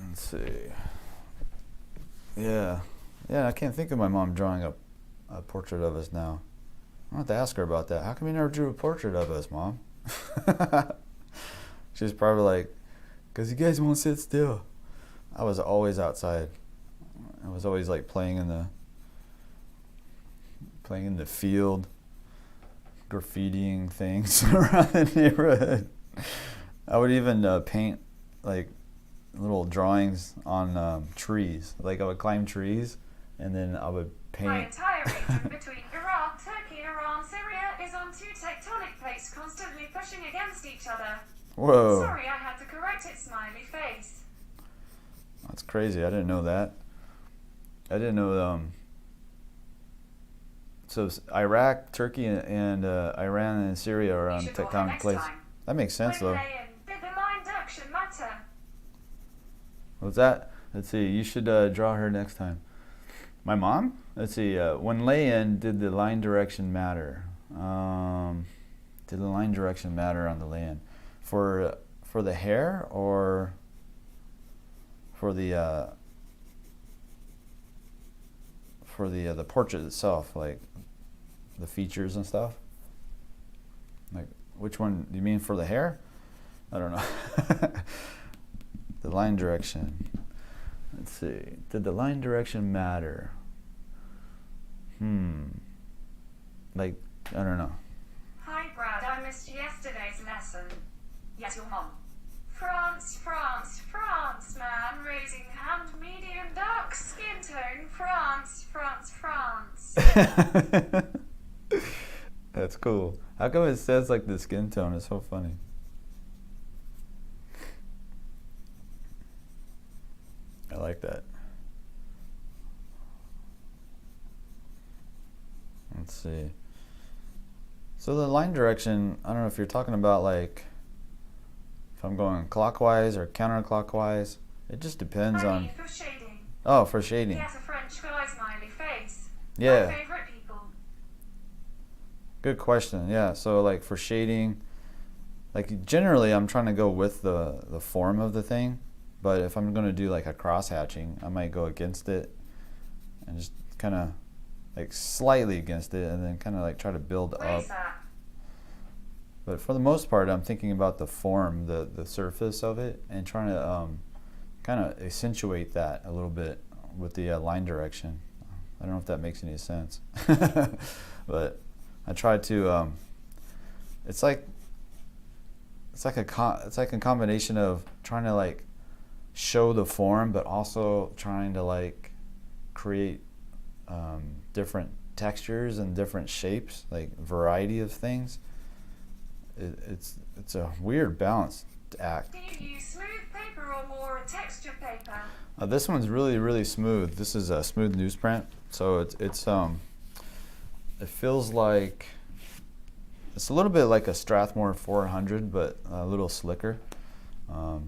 Speaker 1: Let's see. Yeah, I can't think of my mom drawing a portrait of us now. I'll have to ask her about that. How come you never drew a portrait of us, Mom? She's probably like, "'Cause you guys won't sit still." I was always outside. I was always like playing in the field, graffitiing things around the neighborhood. I would even paint like little drawings on trees. Like I would climb trees, and then I would
Speaker 2: My
Speaker 1: paint.
Speaker 2: entire region between Iraq, Turkey, Iran, Syria is on two tectonic plates constantly pushing against each other.
Speaker 1: Whoa,
Speaker 2: Sorry, I had to correct it, smiley face.
Speaker 1: that's crazy. I didn't know that. I didn't know. So Iraq, Turkey, and Iran and Syria are on
Speaker 2: You should go
Speaker 1: tectonic
Speaker 2: next
Speaker 1: plates.
Speaker 2: time.
Speaker 1: That makes sense though.
Speaker 2: Matter.
Speaker 1: What's that? Let's see. You should draw her next time. My mom? Let's see. When lay-in, did the line direction matter? Did the line direction matter on the lay-in? For the hair or for the portrait itself, like the features and stuff? Like which one do you mean, for the hair? I don't know. The line direction. Let's see. Did the line direction matter? Like, I don't know.
Speaker 2: Hi, Brad. I missed yesterday's lesson. Yes, your mom. France, France, France, man. Raising hand, medium, dark skin tone. France, France, France.
Speaker 1: That's cool. How come it says like the skin tone? It's so funny. I like that. Let's see. So the line direction, I don't know if you're talking about like if I'm going clockwise or counterclockwise. It just depends on.
Speaker 2: For shading.
Speaker 1: Oh, for shading.
Speaker 2: Yes, a French guy, smiley face.
Speaker 1: Yeah.
Speaker 2: My favorite people.
Speaker 1: Good question. Yeah. So like for shading, like generally I'm trying to go with the form of the thing, but if I'm going to do like a cross hatching, I might go against it and just kind of like slightly against it, and then kind of like try to build up. But for the most part, I'm thinking about the form, the surface of it, and trying to kind of accentuate that a little bit with the line direction. I don't know if that makes any sense, but I try to. It's like a combination of trying to like show the form, but also trying to like create different textures and different shapes, like variety of things. It's a weird balance act.
Speaker 2: Do you use smooth paper or more texture paper?
Speaker 1: This one's really smooth. This is a smooth newsprint, so it feels like it's a little bit like a Strathmore 400, but a little slicker. I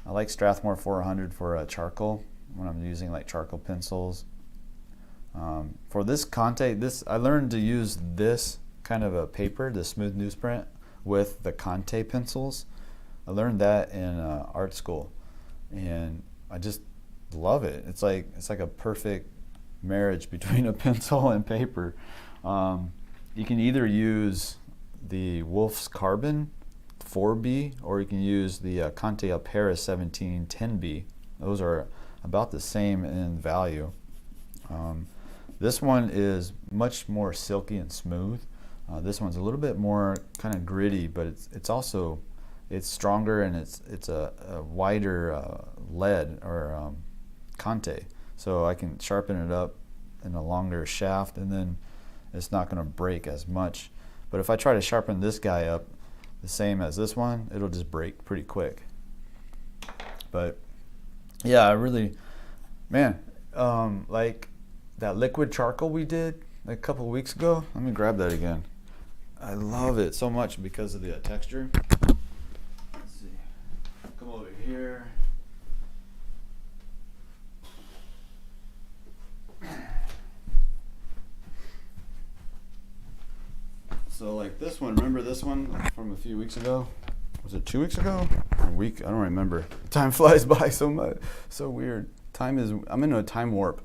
Speaker 1: like Strathmore 400 for charcoal when I'm using like charcoal pencils. For this Conte, I learned to use this kind of a paper, the smooth newsprint, with the Conte pencils. I learned that in art school, and I just love it. It's like a perfect marriage between a pencil and paper. You can either use the Wolf's Carbon 4B, or you can use the Conte Paris 1710B. Those are about the same in value. This one is much more silky and smooth. This one's a little bit more kind of gritty, but it's stronger, and it's a wider lead or Conte, so I can sharpen it up in a longer shaft, and then it's not going to break as much. But if I try to sharpen this guy up the same as this one, it'll just break pretty quick. But yeah, I really, man, like that liquid charcoal we did like a couple of weeks ago. Let me grab that again. I love it so much because of the texture. Let's see. Come over here. So like this one, remember this one from a few weeks ago? Was it 2 weeks ago? Or a week? I don't remember. Time flies by so much. So weird. I'm in a time warp.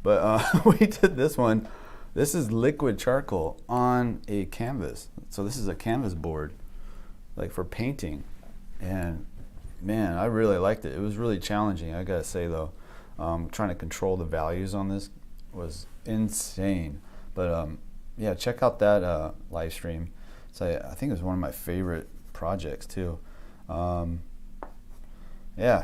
Speaker 1: But we did this one This is liquid charcoal on a canvas. So this is a canvas board, like for painting. And man, I really liked it. It was really challenging, I gotta say though. Trying to control the values on this was insane. But yeah, check out that live stream. So I think it was one of my favorite projects too. Yeah,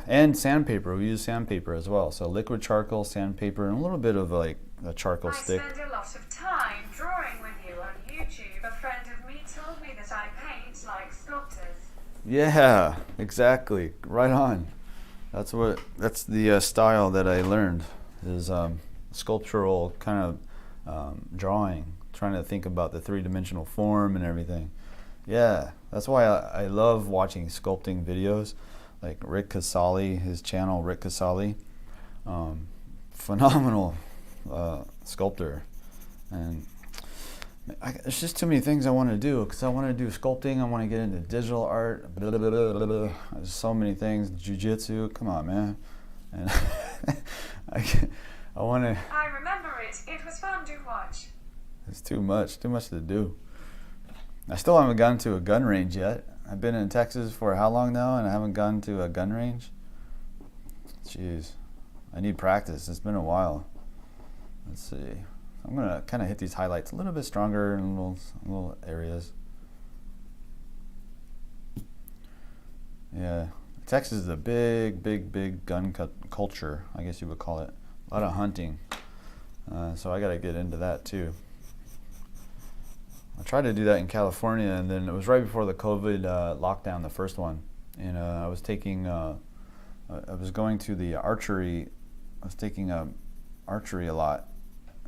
Speaker 1: and sandpaper. We use sandpaper as well. So liquid charcoal, sandpaper, and a little bit of like a charcoal stick.
Speaker 2: I spend a lot of time drawing with you on YouTube. A friend of me told me that I paint like sculptors.
Speaker 1: Yeah, exactly. Right on. That's the style that I learned is sculptural kind of drawing, trying to think about the three-dimensional form and everything. Yeah, that's why I love watching sculpting videos, like Rick Casali, his channel, Rick Casali. Phenomenal sculptor. And there's just too many things I want to do, because I want to do sculpting, I want to get into digital art, blah, blah, blah, blah, blah. There's so many things, jiu-jitsu, come on, man. And I want to...
Speaker 2: I remember it. It was fun to watch.
Speaker 1: It's too much to do. I still haven't gone to a gun range yet. I've been in Texas for how long now, and I haven't gone to a gun range? Jeez, I need practice. It's been a while. Let's see. I'm gonna kind of hit these highlights a little bit stronger in little areas. Yeah, Texas is a big gun culture, I guess you would call it. A lot of hunting. So I gotta get into that too. I tried to do that in California, and then it was right before the COVID lockdown, the first one. And I was taking, I was going to the archery. I was taking archery a lot,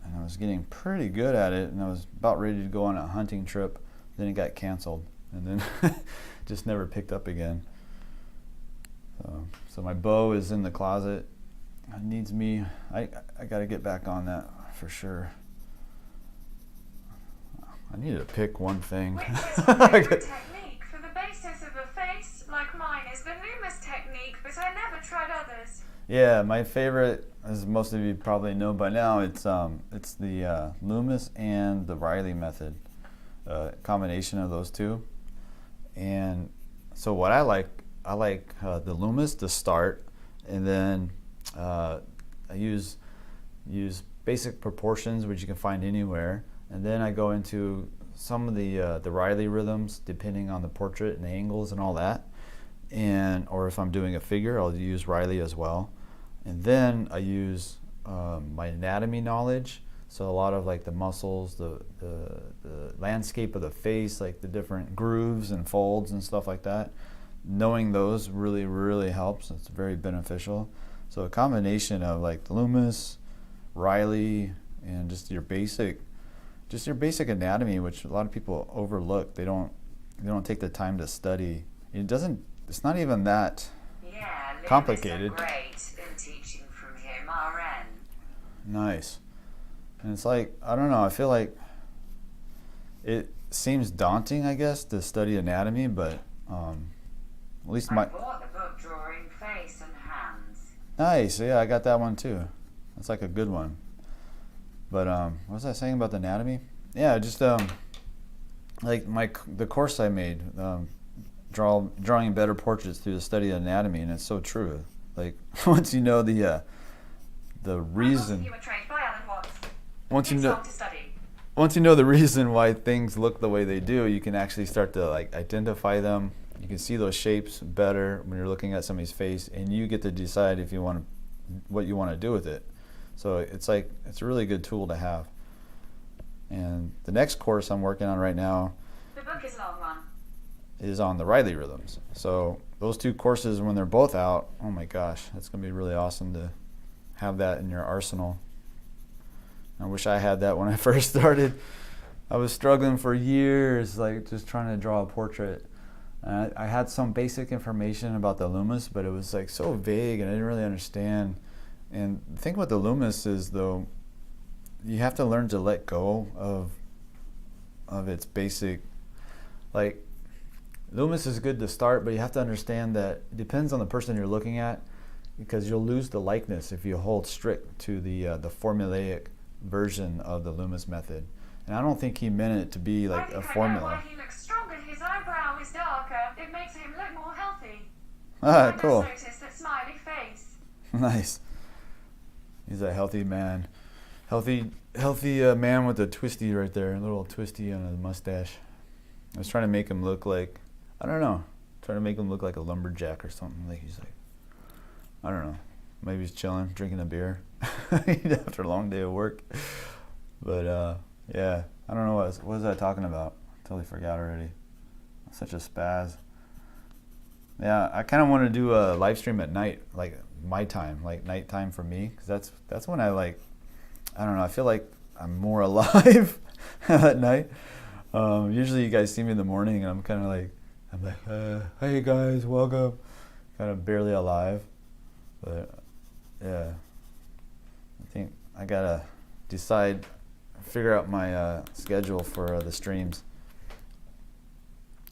Speaker 1: and I was getting pretty good at it. And I was about ready to go on a hunting trip. Then it got canceled, and then just never picked up again. So my bow is in the closet. It needs me. I got to get back on that for sure. I need to pick one thing.
Speaker 2: Which is your favorite technique for the basis of a face? Like mine is the 𝔻𝕗𝕨 technique, but I never tried others.
Speaker 1: Yeah, my favorite, as most of you probably know by now, it's the 𝔻𝕗𝕨 and the Reilly Method, combination of those two. And so what I like the 𝔻𝕗𝕨 to start, and then I use basic proportions, which you can find anywhere. And then I go into some of the Reilly rhythms, depending on the portrait and the angles and all that. Or if I'm doing a figure, I'll use Reilly as well. And then I use my anatomy knowledge. So a lot of like the muscles, the landscape of the face, like the different grooves and folds and stuff like that. Knowing those really helps. It's very beneficial. So a combination of like the 𝔻𝕗𝕨, Reilly, and just your basic anatomy, which a lot of people overlook. They don't take the time to study. It's not even that complicated.
Speaker 3: Great in teaching from him, RN.
Speaker 1: Nice. And it's like, I don't know, I feel like it seems daunting, I guess, to study anatomy, but at least
Speaker 3: I bought the book Drawing Face and Hands.
Speaker 1: Nice, yeah, I got that one too. That's like a good one. But what was I saying about the anatomy? Yeah, just like the course I made, drawing better portraits through the study of anatomy, and it's so true. Like once you know the reason,
Speaker 2: You were trained by Alan Watts.
Speaker 1: once you
Speaker 2: It's
Speaker 1: know
Speaker 2: hard to study.
Speaker 1: once you know the reason why things look the way they do, you can actually start to like identify them. You can see those shapes better when you're looking at somebody's face, and you get to decide if you want what you want to do with it. So it's a really good tool to have. And the next course I'm working on right now
Speaker 2: The book is a long one.
Speaker 1: is on the Reilly rhythms. So those two courses, when they're both out, oh my gosh, that's going to be really awesome to have that in your arsenal. I wish I had that when I first started. I was struggling for years, like just trying to draw a portrait. And I had some basic information about the 𝔻𝕗𝕨, but it was like so vague and I didn't really understand. And the thing with the 𝔻𝕗𝕨 is, though, you have to learn to let go of its basic, like, 𝔻𝕗𝕨 is good to start, but you have to understand that it depends on the person you're looking at, because you'll lose the likeness if you hold strict to the formulaic version of the Loomis method. And I don't think he meant it to be like a formula.
Speaker 2: I know why he looks stronger. His eyebrow is darker. It makes him look more healthy.
Speaker 1: Ah, cool.
Speaker 2: I just noticed that smiley face.
Speaker 1: Nice. He's a healthy man. Healthy man with a twisty right there. A little twisty on his mustache. I was trying to make him look like, I don't know, trying to make him look like a lumberjack or something. Like he's like, I don't know. Maybe he's chilling, drinking a beer after a long day of work. But yeah, I don't know what was I talking about. I totally forgot already. I'm such a spaz. Yeah, I kind of want to do a live stream at night, like my time, like nighttime for me, because that's when I like, I don't know, I feel like I'm more alive at night. Usually you guys see me in the morning and I'm kind of like, hey guys, welcome. Kind of barely alive. But yeah, I think I gotta figure out my schedule for the streams.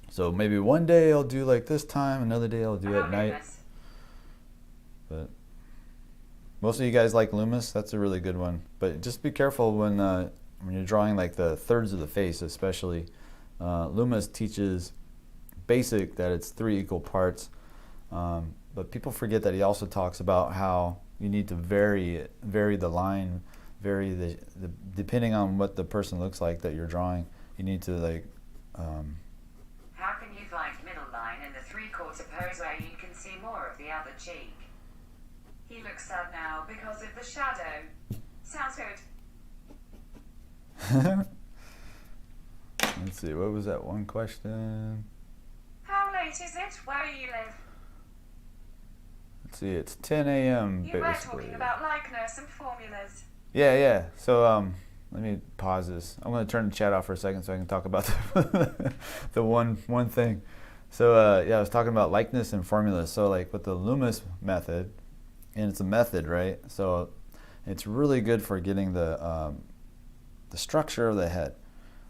Speaker 1: So maybe one day I'll do like this time, another day I'll do at night. But most of you guys like Loomis. That's a really good one. But just be careful when you're drawing like the thirds of the face, especially. Loomis teaches basic that it's 3 equal parts. But people forget that he also talks about how you need to vary the line, vary the depending on what the person looks like that you're drawing. You need to like.
Speaker 3: How can you find middle line in the 3/4 pose where you can see more of the other cheek?
Speaker 2: He looks sad now because of the shadow. Sounds good.
Speaker 1: Let's see, what was that one question?
Speaker 2: How late is it where you live?
Speaker 1: Let's see, it's 10 a.m.
Speaker 2: You were
Speaker 1: basically.
Speaker 2: talking about likeness and formulas.
Speaker 1: Yeah. So let me pause this. I'm going to turn the chat off for a second so I can talk about the one thing. So yeah, I was talking about likeness and formulas. So like with the Loomis method, and it's a method, right? So it's really good for getting the structure of the head.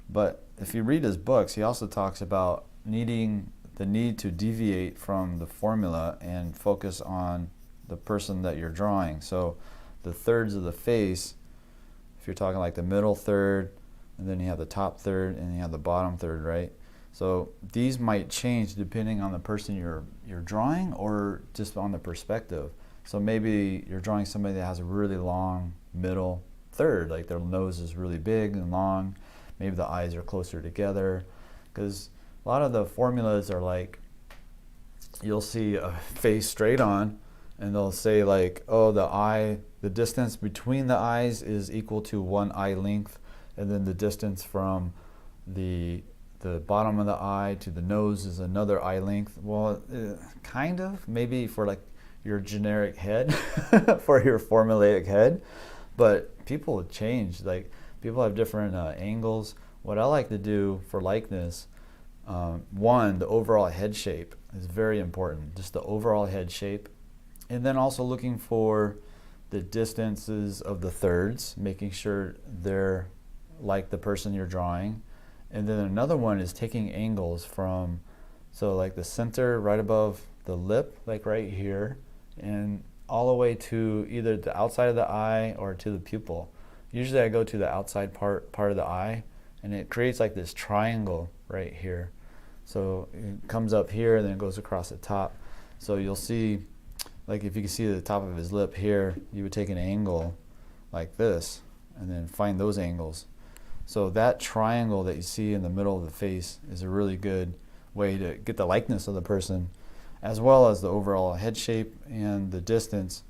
Speaker 1: But if you read his books, he also talks about the need to deviate from the formula and focus on the person that you're drawing. So the thirds of the face, if you're talking like the middle third, and then you have the top third, and you have the bottom third, right? So these might change depending on the person you're drawing or just on the perspective. So maybe you're drawing somebody that has a really long middle third, like their nose is really big and long. Maybe the eyes are closer together, because a lot of the formulas are like, you'll see a face straight on, and they'll say like, oh, the distance between the eyes is equal to 1 eye length, and then the distance from the bottom of the eye to the nose is another eye length. Well, kind of, maybe for like your generic head, for your formulaic head, but people change. Like people have different angles. What I like to do for likeness, one, the overall head shape is very important, just the overall head shape. And then also looking for the distances of the thirds, making sure they're like the person you're drawing. And then another one is taking angles from, so like the center right above the lip, like right here, and all the way to either the outside of the eye or to the pupil. Usually I go to the outside part of the eye, and it creates like this triangle right here. So it comes up here and then it goes across the top. So you'll see, like if you can see the top of his lip here, you would take an angle like this and then find those angles. So that triangle that you see in the middle of the face is a really good way to get the likeness of the person, as well as the overall head shape and the distance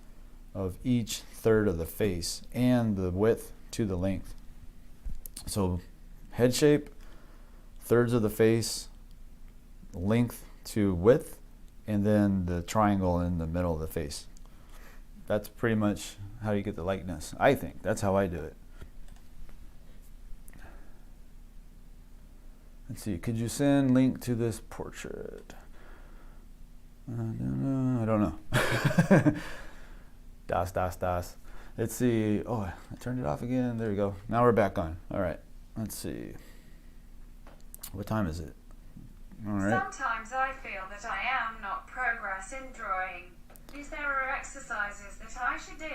Speaker 1: of each third of the face and the width to the length. So head shape, thirds of the face, length to width, and then the triangle in the middle of the face. That's pretty much how you get the likeness. I think that's how I do it. Let's see, could you send link to this portrait? I don't know. Das. Let's see. Oh, I turned it off again. There we go. Now we're back on. All right. Let's see. What time is it? All right.
Speaker 2: Sometimes I feel that I am not progress in drawing. Is there exercises that I should do?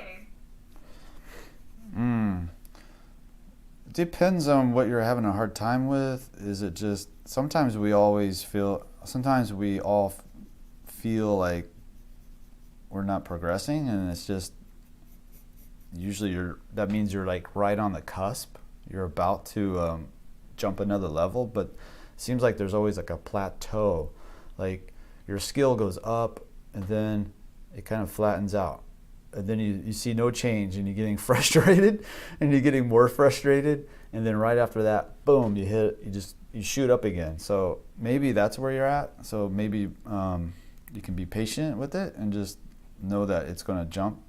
Speaker 1: depends on what you're having a hard time with. Is it just sometimes we all feel like we're not progressing, and it's just usually that means you're like right on the cusp. You're about to jump another level, but it seems like there's always like a plateau. Like your skill goes up and then it kind of flattens out. And then you see no change, and you're getting frustrated, and you're getting more frustrated, and then right after that, boom, you shoot up again. So maybe that's where you're at. So maybe you can be patient with it and just know that it's going to jump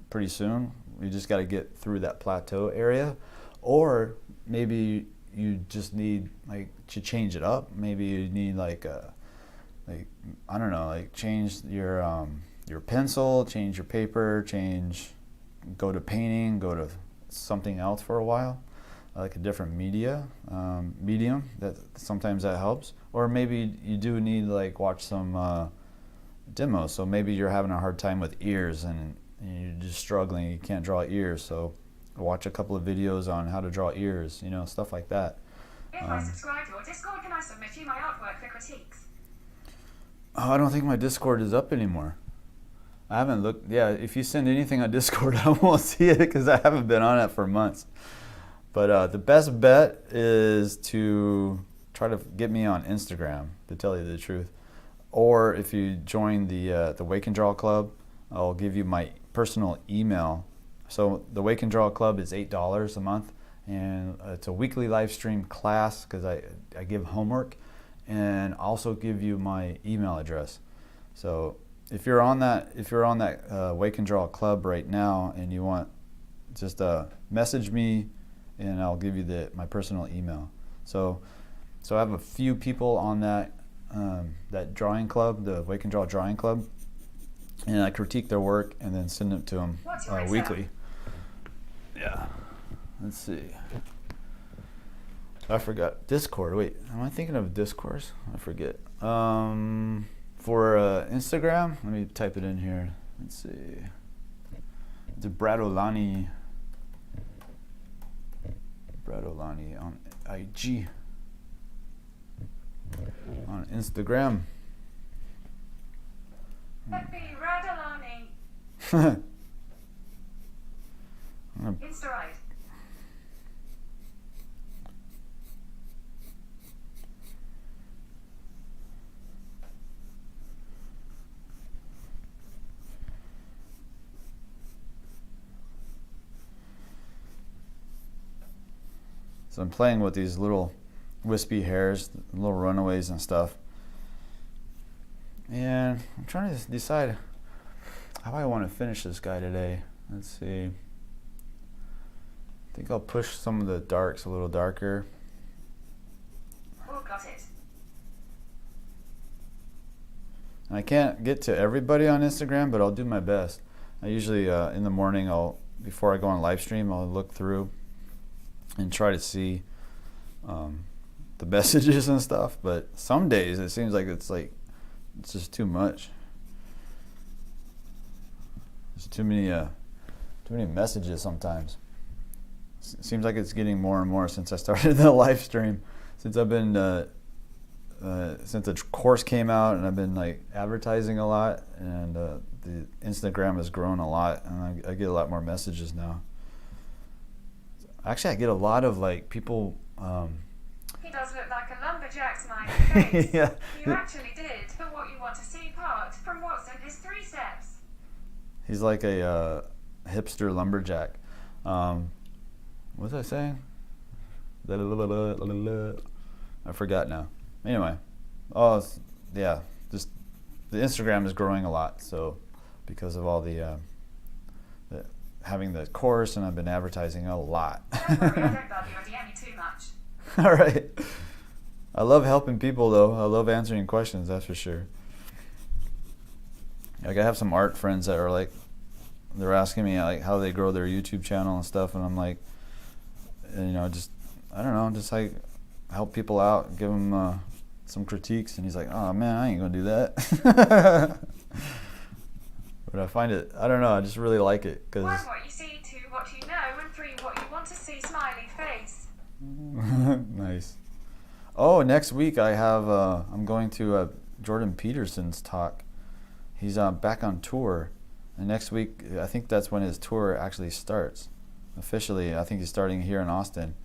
Speaker 1: pretty soon. You just got to get through that plateau area, or maybe you just need like to change it up. Maybe you need I don't know, like change your pencil, change your paper, go to painting, go to something else for a while, like a different medium. That sometimes that helps. Or maybe you do need like watch some demos. So maybe you're having a hard time with ears and you're just struggling. You can't draw ears. So watch a couple of videos on how to draw ears. Stuff like that.
Speaker 2: If I subscribe to your Discord, can I submit you my artwork for critiques?
Speaker 1: Oh, I don't think my Discord is up anymore. I haven't looked. Yeah, if you send anything on Discord, I won't see it because I haven't been on it for months. But the best bet is to try to get me on Instagram, to tell you the truth. Or if you join the 𝔻𝕉 Club, I'll give you my personal email. So the 𝔻𝕉 Club is $8 a month, and it's a weekly live stream class because I give homework, and also give you my email address. So if you're on that 𝔻𝕉 Club right now and you want, just message me and I'll give you my personal email. So I have a few people on that drawing club, the 𝔻𝕉 Drawing Club, and I critique their work and then send it to them weekly. Yeah. Let's see. I forgot. Discord. Wait, am I thinking of Discourse? I forget. For Instagram, let me type it in here. Let's see. It's 𝔻𝕉𝕒𝕨 on IG. On Instagram.
Speaker 2: 𝔻𝕿𝕒𝕨. Insta-right.
Speaker 1: So I'm playing with these little wispy hairs, little runaways and stuff. And I'm trying to decide how I want to finish this guy today. Let's see. I think I'll push some of the darks a little darker.
Speaker 2: Oh, got it.
Speaker 1: I can't get to everybody on Instagram, but I'll do my best. I usually, in the morning, before I go on live stream, I'll look through and try to see the messages and stuff. But some days it seems like it's just too much. There's too many messages sometimes. It seems like it's getting more and more since I started the live stream. Since I've been since the course came out, and I've been like advertising a lot, and the Instagram has grown a lot, and I get a lot more messages now. Actually, I get a lot of like people.
Speaker 2: He does look like a lumberjack smiley face.
Speaker 1: Yeah.
Speaker 2: You actually did, but what you want to see part from what's in his 3 steps.
Speaker 1: He's like a hipster lumberjack. What was I saying? I forgot now. Anyway, yeah, just the Instagram is growing a lot. So because of all the having the course, and I've been advertising a lot.
Speaker 2: Don't worry, I don't love you. I DM you too much.
Speaker 1: All right. I love helping people though. I love answering questions, that's for sure. Like I have some art friends that are like, they're asking me like how they grow their YouTube channel and stuff, and I'm like, just I don't know, just like help people out, give them some critiques, and he's like, oh man, I ain't gonna do that. But I find it, I don't know, I just really like it.
Speaker 2: 1, what you see, 2, what you know, and 3, what you want to see, smiley face.
Speaker 1: Nice. Oh, next week I have I'm going to Jordan Peterson's talk. He's back on tour, and next week I think that's when his tour actually starts officially. I think he's starting here in Austin,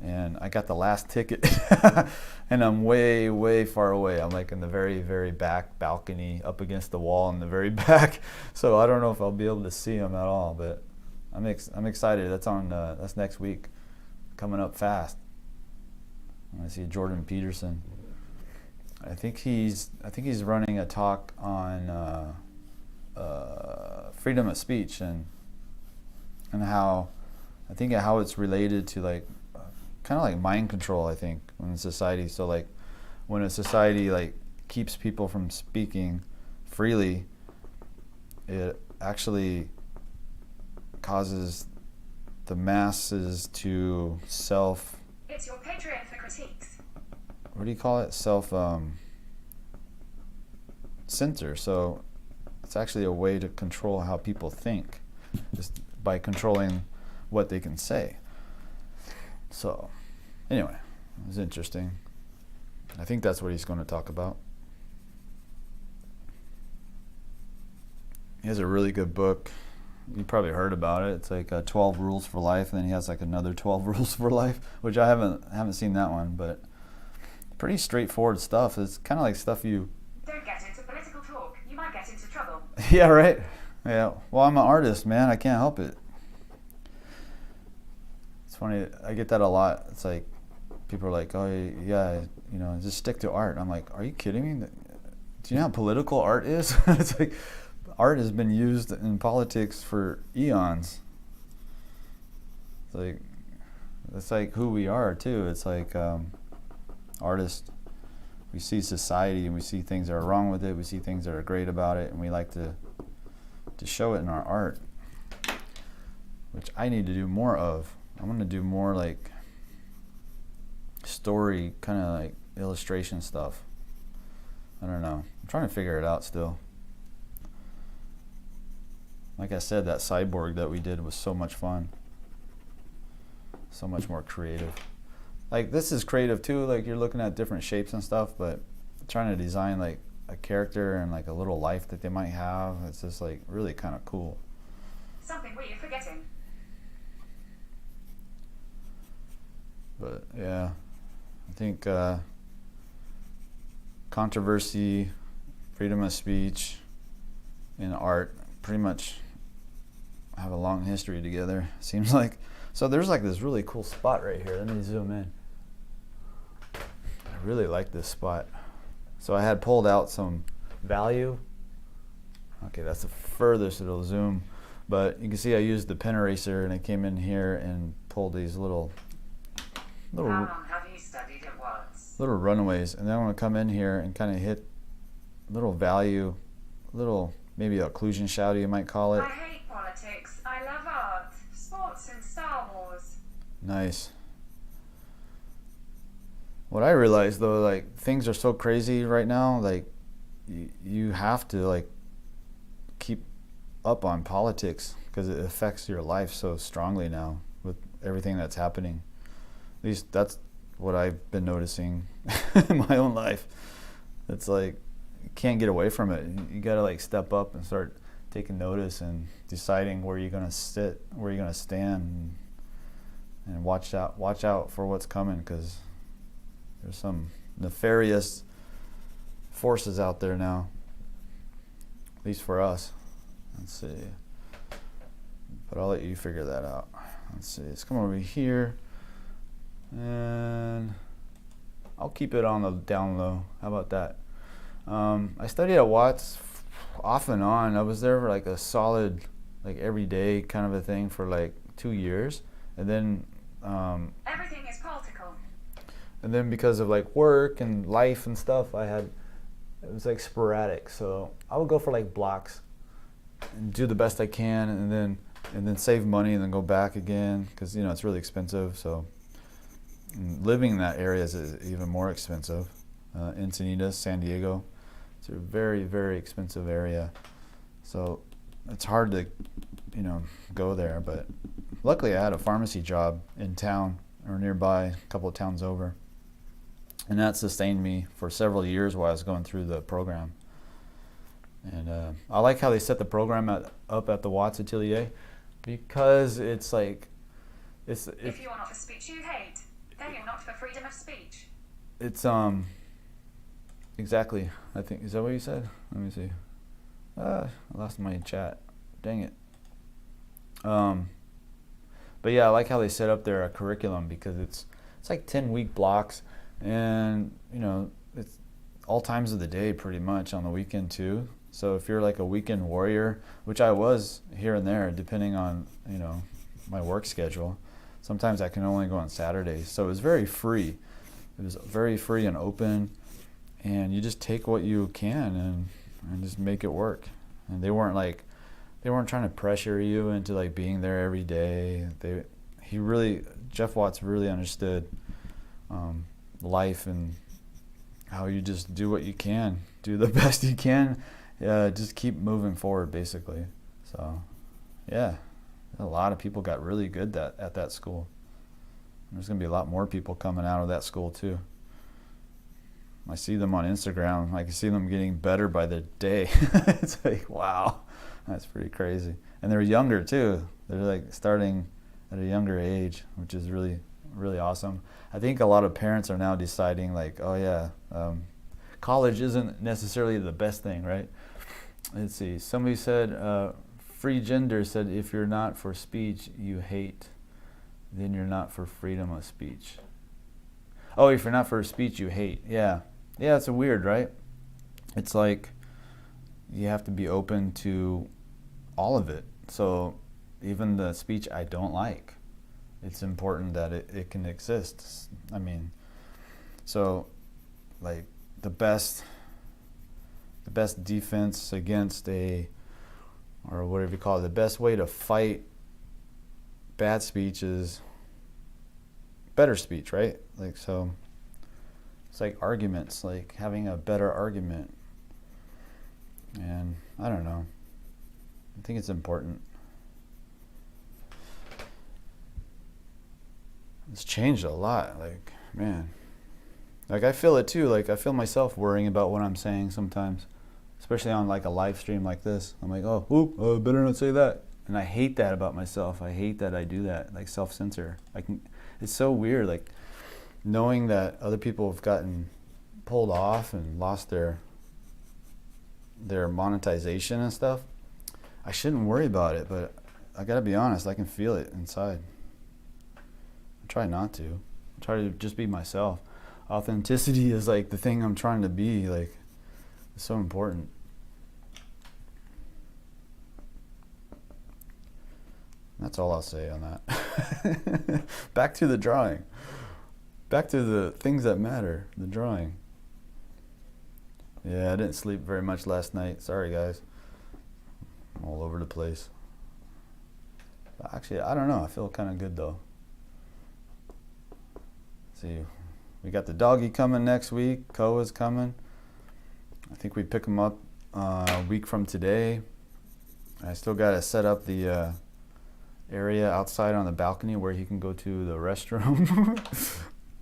Speaker 1: and I got the last ticket, and I'm way far away. I'm like in the very back balcony, up against the wall in the very back. So I don't know if I'll be able to see him at all, but I'm excited. That's on that's next week, coming up fast. I see Jordan Peterson. I think he's running a talk on freedom of speech and how how it's related to like kind of like mind control. I think in society. So like when a society like keeps people from speaking freely, it actually causes the masses to
Speaker 2: It's your Patreon for critiques.
Speaker 1: what do you call it? Censor. So it's actually a way to control how people think, just by controlling what they can say. So anyway, it was interesting. I think that's what he's going to talk about. He has a really good book. You probably heard about it. It's like 12 Rules for Life, and then he has like another 12 Rules for Life, which I haven't seen that one, but pretty straightforward stuff. It's kind of like stuff you...
Speaker 2: Don't get into political talk. You might get into trouble.
Speaker 1: Yeah, right? Yeah. Well, I'm an artist, man. I can't help it. It's funny. I get that a lot. It's like people are like, oh, yeah, just stick to art. I'm like, are you kidding me? Do you know how political art is? It's like art has been used in politics for eons. It's like who we are, too. It's like... artists, we see society and we see things that are wrong with it, we see things that are great about it, and we like to show it in our art, which I need to do more of. I want to do more like story, kind of like illustration stuff. I don't know. I'm trying to figure it out still. Like I said, that cyborg that we did was so much fun. So much more creative. Like this is creative too, like you're looking at different shapes and stuff, but trying to design like a character and like a little life that they might have, it's just like really kind of cool.
Speaker 2: Something we're forgetting.
Speaker 1: But yeah, I think controversy, freedom of speech, and art pretty much have a long history together, seems like. So there's like this really cool spot right here. Let me zoom in. I really like this spot. So I had pulled out some value. Okay, that's the furthest it'll zoom. But you can see I used the pen eraser and I came in here and pulled these little
Speaker 3: How long have you studied at once?
Speaker 1: little runaways. And then I'm going to come in here and kind of hit little value, little maybe occlusion shadow you might call it.
Speaker 2: I hate politics. I love art, sports, and Star Wars.
Speaker 1: Nice. What I realized though, like things are so crazy right now, like you have to like keep up on politics because it affects your life so strongly now with everything that's happening. At least that's what I've been noticing in my own life. It's like you can't get away from it. You gotta like step up and start taking notice and deciding where you're gonna sit, where you're gonna stand, and watch out for what's coming, because there's some nefarious forces out there now, at least for us. Let's see, but I'll let you figure that out. Let's see, let's come over here and I'll keep it on the down low. How about that? I studied at Watts off and on. I was there for like a solid, like every day kind of a thing for like 2 years, and then
Speaker 2: Everything is political.
Speaker 1: and then because of like work and life and stuff, it was like sporadic. So I would go for like blocks and do the best I can, and then save money and then go back again, because it's really expensive. So living in that area is even more expensive. Encinitas, San Diego, it's a very, very expensive area. So it's hard to go there, but luckily I had a pharmacy job in town or nearby, a couple of towns over. And that sustained me for several years while I was going through the program. And I like how they set the program up at the 𝔻𝕗𝕐𝕥𝕐𝕐 Atelier, because it's like,
Speaker 2: If you are not for speech you hate, then you're not for freedom of speech.
Speaker 1: It's exactly, I think, is that what you said? Let me see. I lost my chat. Dang it. But yeah, I like how they set up their curriculum, because it's like 10-week blocks, and you know, it's all times of the day pretty much, on the weekend too. So if you're like a weekend warrior, which I was here and there depending on, you know, my work schedule, sometimes I can only go on Saturdays. So it was very free. It was very free and open, and you just take what you can and just make it work. And they weren't trying to pressure you into like being there every day. Jeff Watts really understood life, and how you just do what you can, do the best you can, just keep moving forward basically. So yeah, a lot of people got really good at that school. There's going to be a lot more people coming out of that school too. I see them on Instagram. I can see them getting better by the day. It's like, wow, that's pretty crazy. And they're younger too. They're like starting at a younger age, which is really, really awesome. I think a lot of parents are now deciding like, oh yeah, college isn't necessarily the best thing, right? Let's see. Somebody said, Free Gender said, if you're not for speech you hate, then you're not for freedom of speech. Oh, if you're not for speech you hate. Yeah. Yeah, it's weird, right? It's like you have to be open to all of it. So even the speech I don't like, it's important that it can exist. I mean, so like the best defense against or whatever you call it, the best way to fight bad speech is better speech, right? Like, so it's like arguments, like having a better argument. And I don't know, I think it's important. It's changed a lot, like, man. Like, I feel it too, like I feel myself worrying about what I'm saying sometimes, especially on like a live stream like this. I'm like, oh, better not say that. And I hate that about myself. I hate that I do that, like self-censor. It's so weird, like knowing that other people have gotten pulled off and lost their monetization and stuff. I shouldn't worry about it, but I gotta be honest, I can feel it inside. I try not to. I try to just be myself. Authenticity is like the thing I'm trying to be, like, it's so important. That's all I'll say on that. Back to the drawing. Back to the things that matter, the drawing. Yeah, I didn't sleep very much last night. Sorry, guys. I'm all over the place. But actually, I don't know. I feel kind of good, though. Let's see, we got the doggy coming next week. Koa's coming. I think we pick him up a week from today. I still got to set up the area outside on the balcony where he can go to the restroom,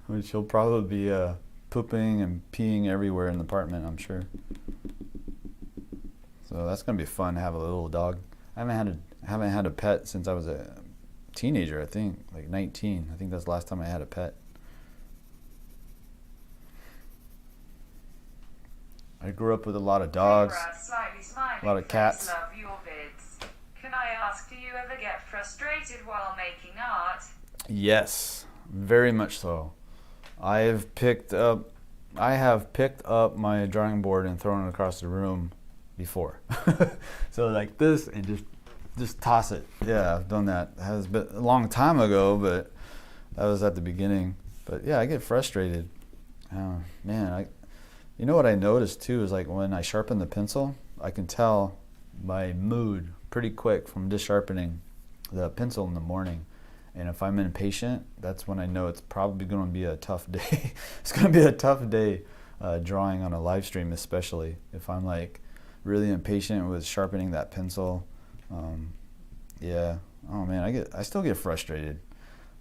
Speaker 1: which he'll probably be pooping and peeing everywhere in the apartment, I'm sure. So that's gonna be fun to have a little dog. I haven't had a pet since I was a teenager. I think like 19. I think that's the last time I had a pet. I grew up with a lot of dogs, a lot of cats.
Speaker 2: Love your vids. Can I ask, do you ever get frustrated while making art?
Speaker 1: Yes, very much so. I have picked up my drawing board and thrown it across the room before. So like this, and just toss it. Yeah, I've done that. It has been a long time ago, but that was at the beginning. But yeah, I get frustrated. Man, you know what I noticed too is like when I sharpen the pencil, I can tell my mood pretty quick from just sharpening the pencil in the morning. And if I'm impatient, that's when I know it's probably going to be a tough day. It's going to be a tough day drawing on a live stream, especially if I'm like really impatient with sharpening that pencil. Yeah. Oh man, I still get frustrated.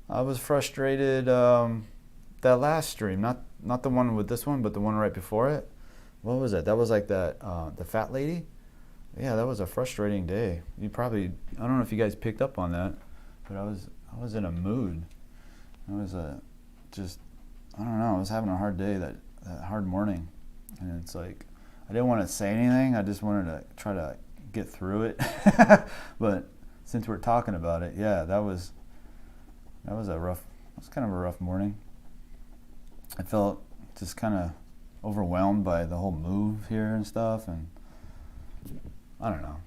Speaker 1: I was frustrated that last stream, not the one with this one, but the one right before it. What was it? That was like that the fat lady. Yeah, that was a frustrating day. You probably, I don't know if you guys picked up on that, but I was in a mood. I was just, I don't know, I was having a hard day, that hard morning, and it's like I didn't want to say anything. I just wanted to try to get through it. But since we're talking about it, yeah, that was kind of a rough morning. I felt just kind of overwhelmed by the whole move here and stuff, and I don't know.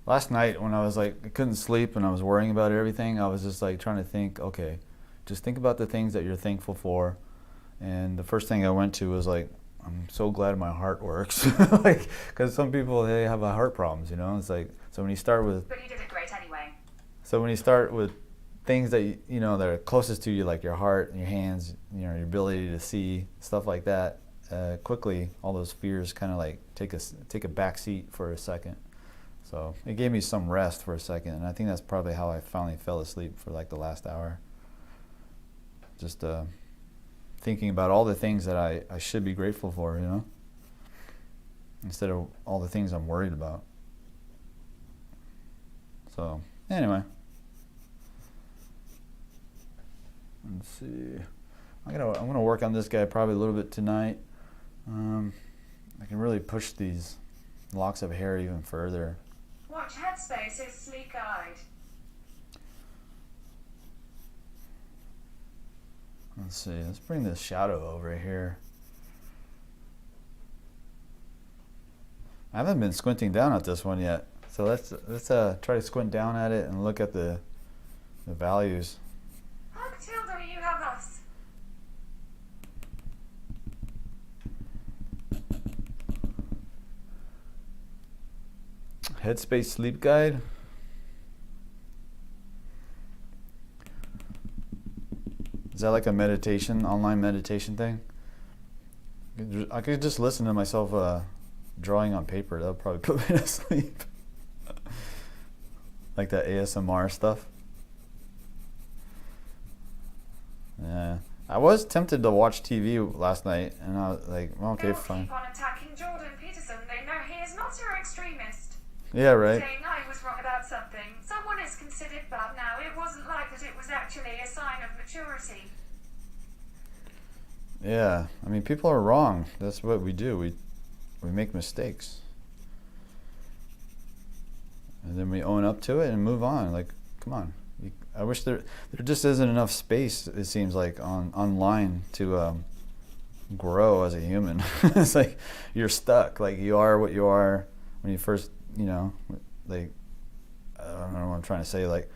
Speaker 1: Last night when I was like, I couldn't sleep and I was worrying about everything, I was just like trying to think, okay, just think about the things that you're thankful for. And the first thing I went to was like, I'm so glad my heart works. Like, because some people, they have a heart problems, you know? It's like, so when you start with...
Speaker 2: But you did it great anyway.
Speaker 1: So when you start with things that, you know, that are closest to you, like your heart and your hands, you know, your ability to see, stuff like that, quickly, all those fears kind of like take a back seat for a second. So it gave me some rest for a second, and I think that's probably how I finally fell asleep for like the last hour. Just thinking about all the things that I should be grateful for, you know, instead of all the things I'm worried about. So anyway, let's see. I'm gonna work on this guy probably a little bit tonight. I can really push these locks of hair even further.
Speaker 2: Watch Headspace's sleek guide.
Speaker 1: Let's see, let's bring this shadow over here. I haven't been squinting down at this one yet, so let's try to squint down at it and look at the values.
Speaker 2: 𝔻𝕠𝕣𝕒𝕥𝕠𝕦𝕘𝕙.
Speaker 1: Headspace sleep guide. Is that like a meditation, online meditation thing? I could just listen to myself drawing on paper. That would probably put me to sleep. Like that ASMR stuff. Yeah. I was tempted to watch TV last night, and I was like, well, okay,
Speaker 2: They'll
Speaker 1: fine.
Speaker 2: keep on attacking Jordan Peterson. They know he is not your extremist.
Speaker 1: Yeah, right.
Speaker 2: Saying I was wrong about something. Someone is considered bad now. It wasn't like that. It was actually a sign of maturity.
Speaker 1: Yeah, I mean, people are wrong. That's what we do. We make mistakes, and then we own up to it and move on. Like, come on. I wish there just isn't enough space, it seems like, online to grow as a human. It's like you're stuck. Like, you are what you are when you first, you know, like, I don't know what I'm trying to say. Like,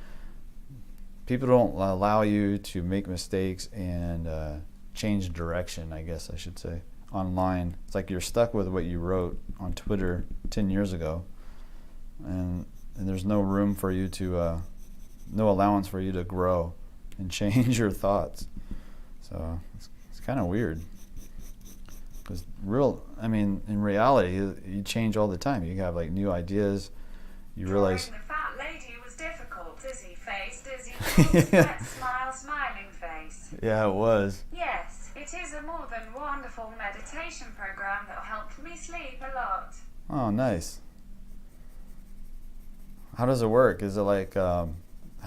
Speaker 1: people don't allow you to make mistakes and change direction, I guess I should say, online. It's like you're stuck with what you wrote on Twitter 10 years ago, and there's no room for you to, no allowance for you to grow and change your thoughts. So it's kind of weird. Because in reality, you change all the time. You have like new ideas. You realize.
Speaker 2: Drawing the fat lady was difficult. Dizzy face, dizzy face, sweat, smile, smiling face.
Speaker 1: Yeah, it was.
Speaker 2: Yes, it is a more than wonderful meditation program that helped me sleep a lot.
Speaker 1: Oh, nice. How does it work? Is it like, how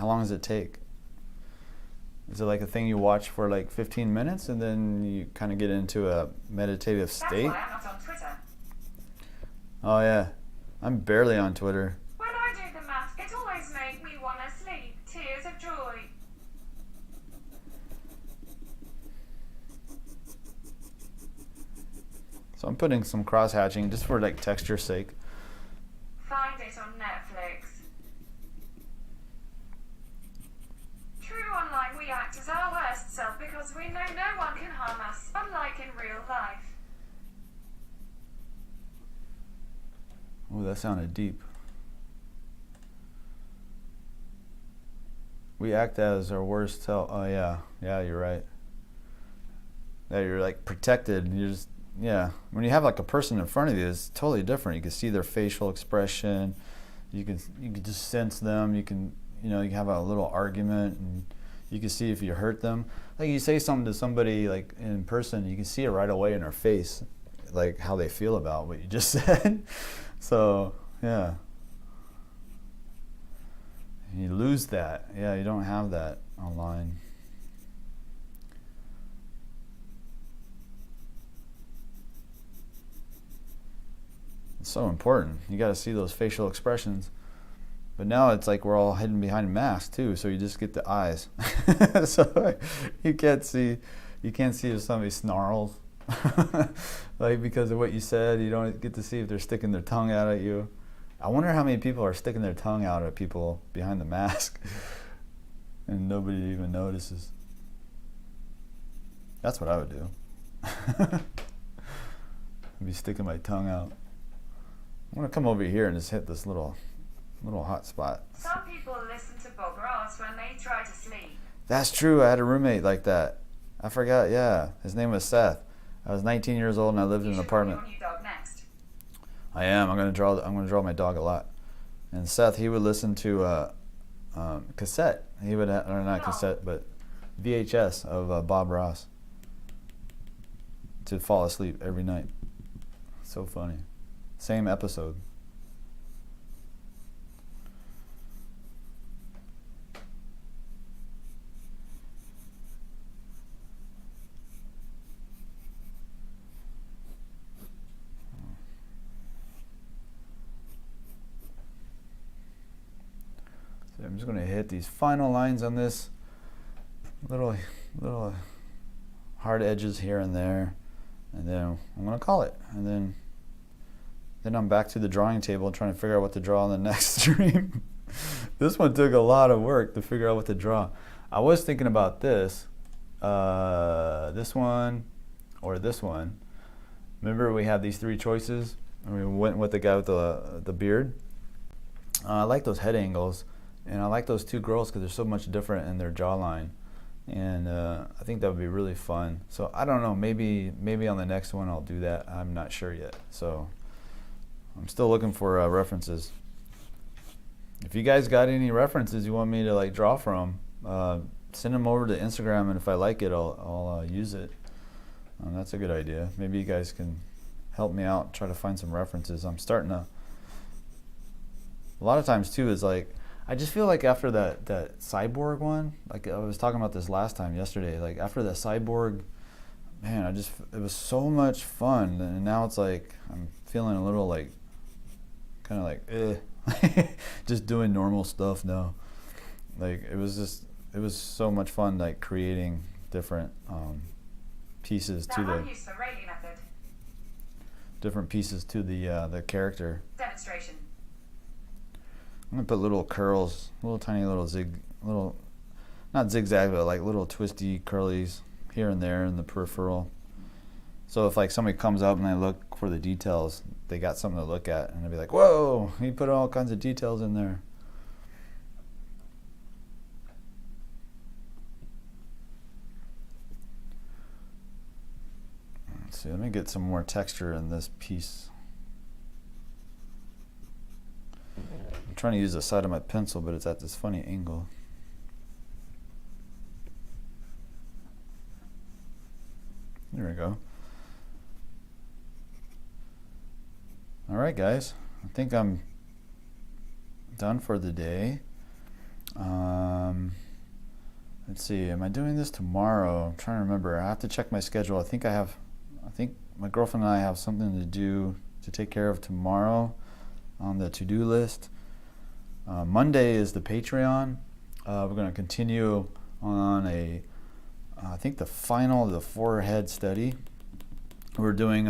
Speaker 1: long does it take? Is it like a thing you watch for like 15 minutes and then you kind of get into a meditative state?
Speaker 2: That's why I'm not on Twitter.
Speaker 1: Oh yeah, I'm barely on Twitter.
Speaker 2: When I do the math, it always makes me want to sleep. Tears of joy.
Speaker 1: So I'm putting some cross-hatching just for like texture's sake.
Speaker 2: Find it on Netflix. True online, we act as our worst self because we know no one can harm us, unlike in real life.
Speaker 1: Oh, that sounded deep. We act as our worst self. Oh yeah, you're right. Yeah, you're like protected. You're just, yeah. When you have like a person in front of you, it's totally different. You can see their facial expression. You can just sense them. You can have a little argument, and You can see if you hurt them. Like you say something to somebody like in person, you can see it right away in their face, like how they feel about what you just said. So yeah, you lose that. Yeah, you don't have that online. It's so important. You got to see those facial expressions. But now it's like we're all hidden behind masks too, so you just get the eyes. So you can't see if somebody snarls, like because of what you said. You don't get to see if they're sticking their tongue out at you. I wonder how many people are sticking their tongue out at people behind the mask, and nobody even notices. That's what I would do. I'd be sticking my tongue out. I'm gonna come over here and just hit this little hot spot.
Speaker 2: Some people listen to Bob Ross when they try to sleep.
Speaker 1: That's true. I had a roommate like that. I forgot. Yeah, his name was Seth. I was 19 years old and I lived in an apartment.
Speaker 2: You should draw your new dog next.
Speaker 1: I am. I'm gonna draw my dog a lot. And Seth, he would listen to cassette. He would or not cassette, but VHS of Bob Ross to fall asleep every night. So funny. Same episode. So I'm just going to hit these final lines on this little hard edges here and there, and then I'm going to call it, and then I'm back to the drawing table trying to figure out what to draw on the next stream. This one took a lot of work to figure out what to draw. I was thinking about this one, or this one. Remember we had these three choices, and we went with the guy with the beard. I like those head angles, and I like those two girls because they're so much different in their jawline, and I think that would be really fun. So I don't know, maybe on the next one I'll do that. I'm not sure yet. So I'm still looking for references. If you guys got any references you want me to like draw from, send them over to Instagram, and if I like it, I'll use it. That's a good idea. Maybe you guys can help me out, try to find some references. I'm starting to. A lot of times too is like, I just feel like after that cyborg one, like I was talking about this last time yesterday, like after that cyborg, man, it was so much fun, and now it's like I'm feeling a little like, kind of like, just doing normal stuff now. Like it was so much fun, like creating different pieces to the
Speaker 2: Reilly Method.
Speaker 1: Different pieces to the character.
Speaker 2: Demonstration.
Speaker 1: I'm gonna put little curls, little tiny little not zigzag, but like little twisty curlies here and there in the peripheral. So if like somebody comes up and they look for the details, they got something to look at, and they'll be like, "Whoa, he put all kinds of details in there." Let's see, let me get some more texture in this piece. I'm trying to use the side of my pencil, but it's at this funny angle. There we go. All right, guys. I think I'm done for the day. Let's see. Am I doing this tomorrow? I'm trying to remember. I have to check my schedule. I think my girlfriend and I have something to do to take care of tomorrow on the to-do list. Monday is the Patreon. We're going to continue on I think the final of the forehead study. We're doing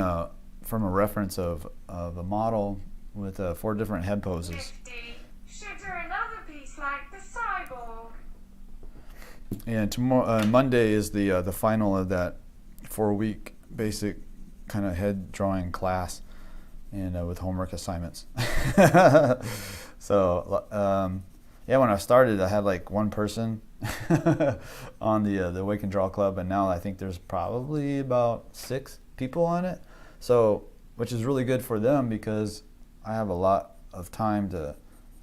Speaker 1: from a reference of a model with 4 different head poses.
Speaker 2: Should do another piece like the cyborg.
Speaker 1: And tomorrow, Monday is the final of that 4-week basic kind of head drawing class, and with homework assignments. So yeah, when I started, I had like 1 person on the Wake and Draw Club, and now I think there's probably about 6 people on it. So, which is really good for them because I have a lot of time to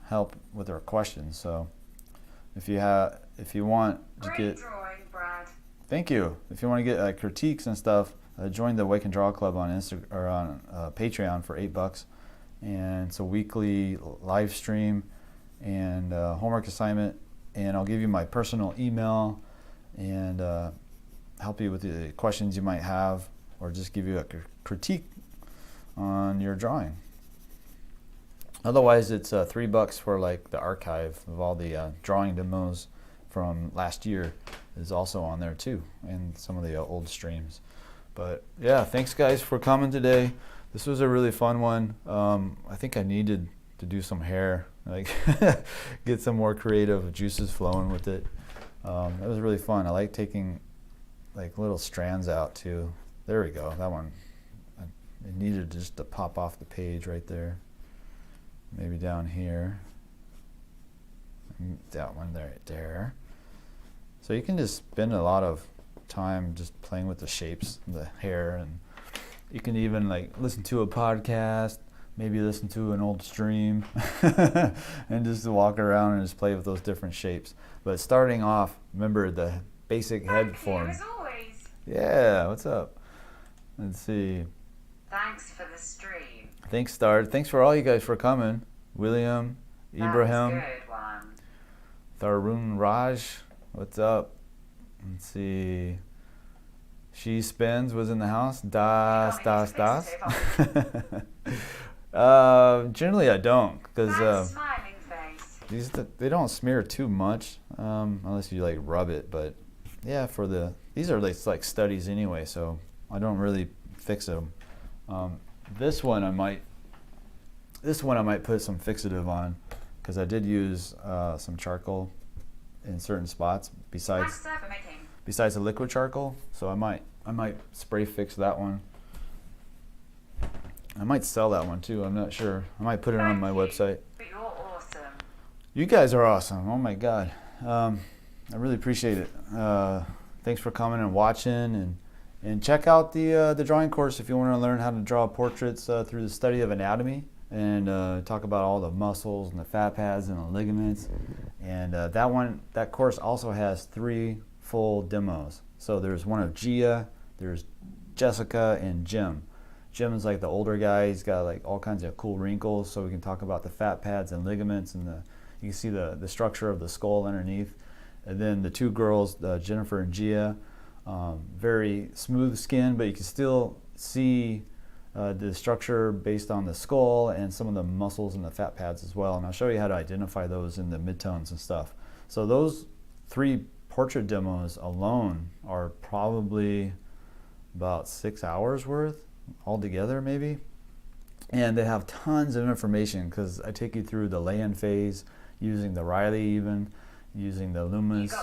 Speaker 1: help with their questions. So, if if you want to
Speaker 2: Great
Speaker 1: get,
Speaker 2: drawing, Brad.
Speaker 1: thank you. If you want to get critiques and stuff, join the Wake and Draw Club on Patreon for $8, and it's a weekly live stream and homework assignment, and I'll give you my personal email and help you with the questions you might have, or just give you a critique on your drawing. Otherwise, it's $3 for like the archive of all the drawing demos from last year is also on there too, and some of the old streams. But yeah, thanks guys for coming today. This was a really fun one. I think I needed to do some hair, like get some more creative juices flowing with it. It was really fun. I like taking like little strands out too. There we go. That one, it needed just to pop off the page right there. Maybe down here. That one right there. So you can just spend a lot of time just playing with the shapes, the hair, and you can even like listen to a podcast, maybe listen to an old stream, and just walk around and just play with those different shapes. But starting off, remember the basic head form.
Speaker 2: As always.
Speaker 1: Yeah, what's up? Let's see.
Speaker 3: Thanks for the stream.
Speaker 1: Thanks, Star. Thanks for all you guys for coming. William, Ibrahim,
Speaker 3: That was a good one.
Speaker 1: Tharun Raj, what's up? Let's see. She Spins was in the house. Das. Generally I don't, because
Speaker 2: Smiling face.
Speaker 1: they don't smear too much unless you like rub it. But yeah, these are like studies anyway, so I don't really fix them. This one I might put some fixative on, because I did use some charcoal in certain spots besides the liquid charcoal. So I might spray fix that one. I might sell that one too. I'm not sure. I might put it on my website.
Speaker 3: But you're awesome.
Speaker 1: You guys are awesome. Oh my God. I really appreciate it. Thanks for coming and watching, and check out the drawing course if you want to learn how to draw portraits through the study of anatomy, and talk about all the muscles and the fat pads and the ligaments. And that course also has 3 full demos. So there's one of Gia, there's Jessica, and Jim. Jim is like the older guy. He's got like all kinds of cool wrinkles, so we can talk about the fat pads and ligaments, and you can see the structure of the skull underneath. And then the 2 girls, Jennifer and Gia, very smooth skin, but you can still see the structure based on the skull and some of the muscles and the fat pads as well. And I'll show you how to identify those in the midtones and stuff. So those 3 portrait demos alone are probably about 6 hours worth altogether, maybe. And they have tons of information, because I take you through the lay-in phase, using the Reilly, even using the Lumos,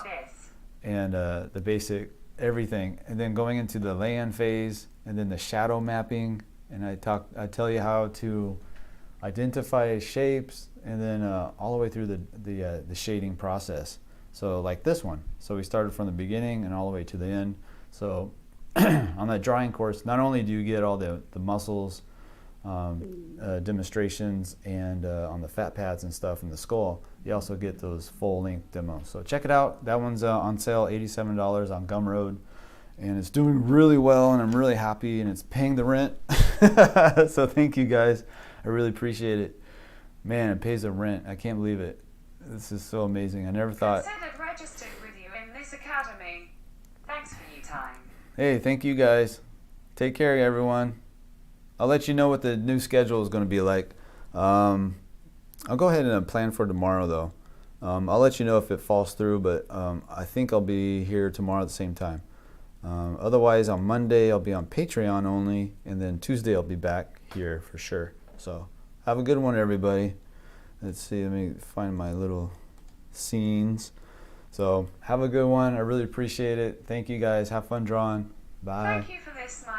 Speaker 1: and the basic everything, and then going into the lay-in phase, and then the shadow mapping, and I tell you how to identify shapes, and then all the way through the shading process. So like this one, so we started from the beginning and all the way to the end. So on that drawing course, not only do you get all the muscles demonstrations, and on the fat pads and stuff in the skull, you also get those full-length demos. So check it out. That one's on sale, $87 on Gumroad, and it's doing really well, and I'm really happy, and it's paying the rent. So thank you guys. I really appreciate it. Man, it pays the rent. I can't believe it. This is so amazing. I never thought.
Speaker 2: Considered registered with you in this academy.
Speaker 3: Thanks for your time.
Speaker 1: Hey, thank you guys. Take care, everyone. I'll let you know what the new schedule is going to be like. I'll go ahead and plan for tomorrow, though. I'll let you know if it falls through, but I think I'll be here tomorrow at the same time. Otherwise, on Monday, I'll be on Patreon only, and then Tuesday, I'll be back here for sure. So have a good one, everybody. Let's see, let me find my little scenes. So have a good one. I really appreciate it. Thank you, guys. Have fun drawing. Bye.
Speaker 2: Thank you for this, my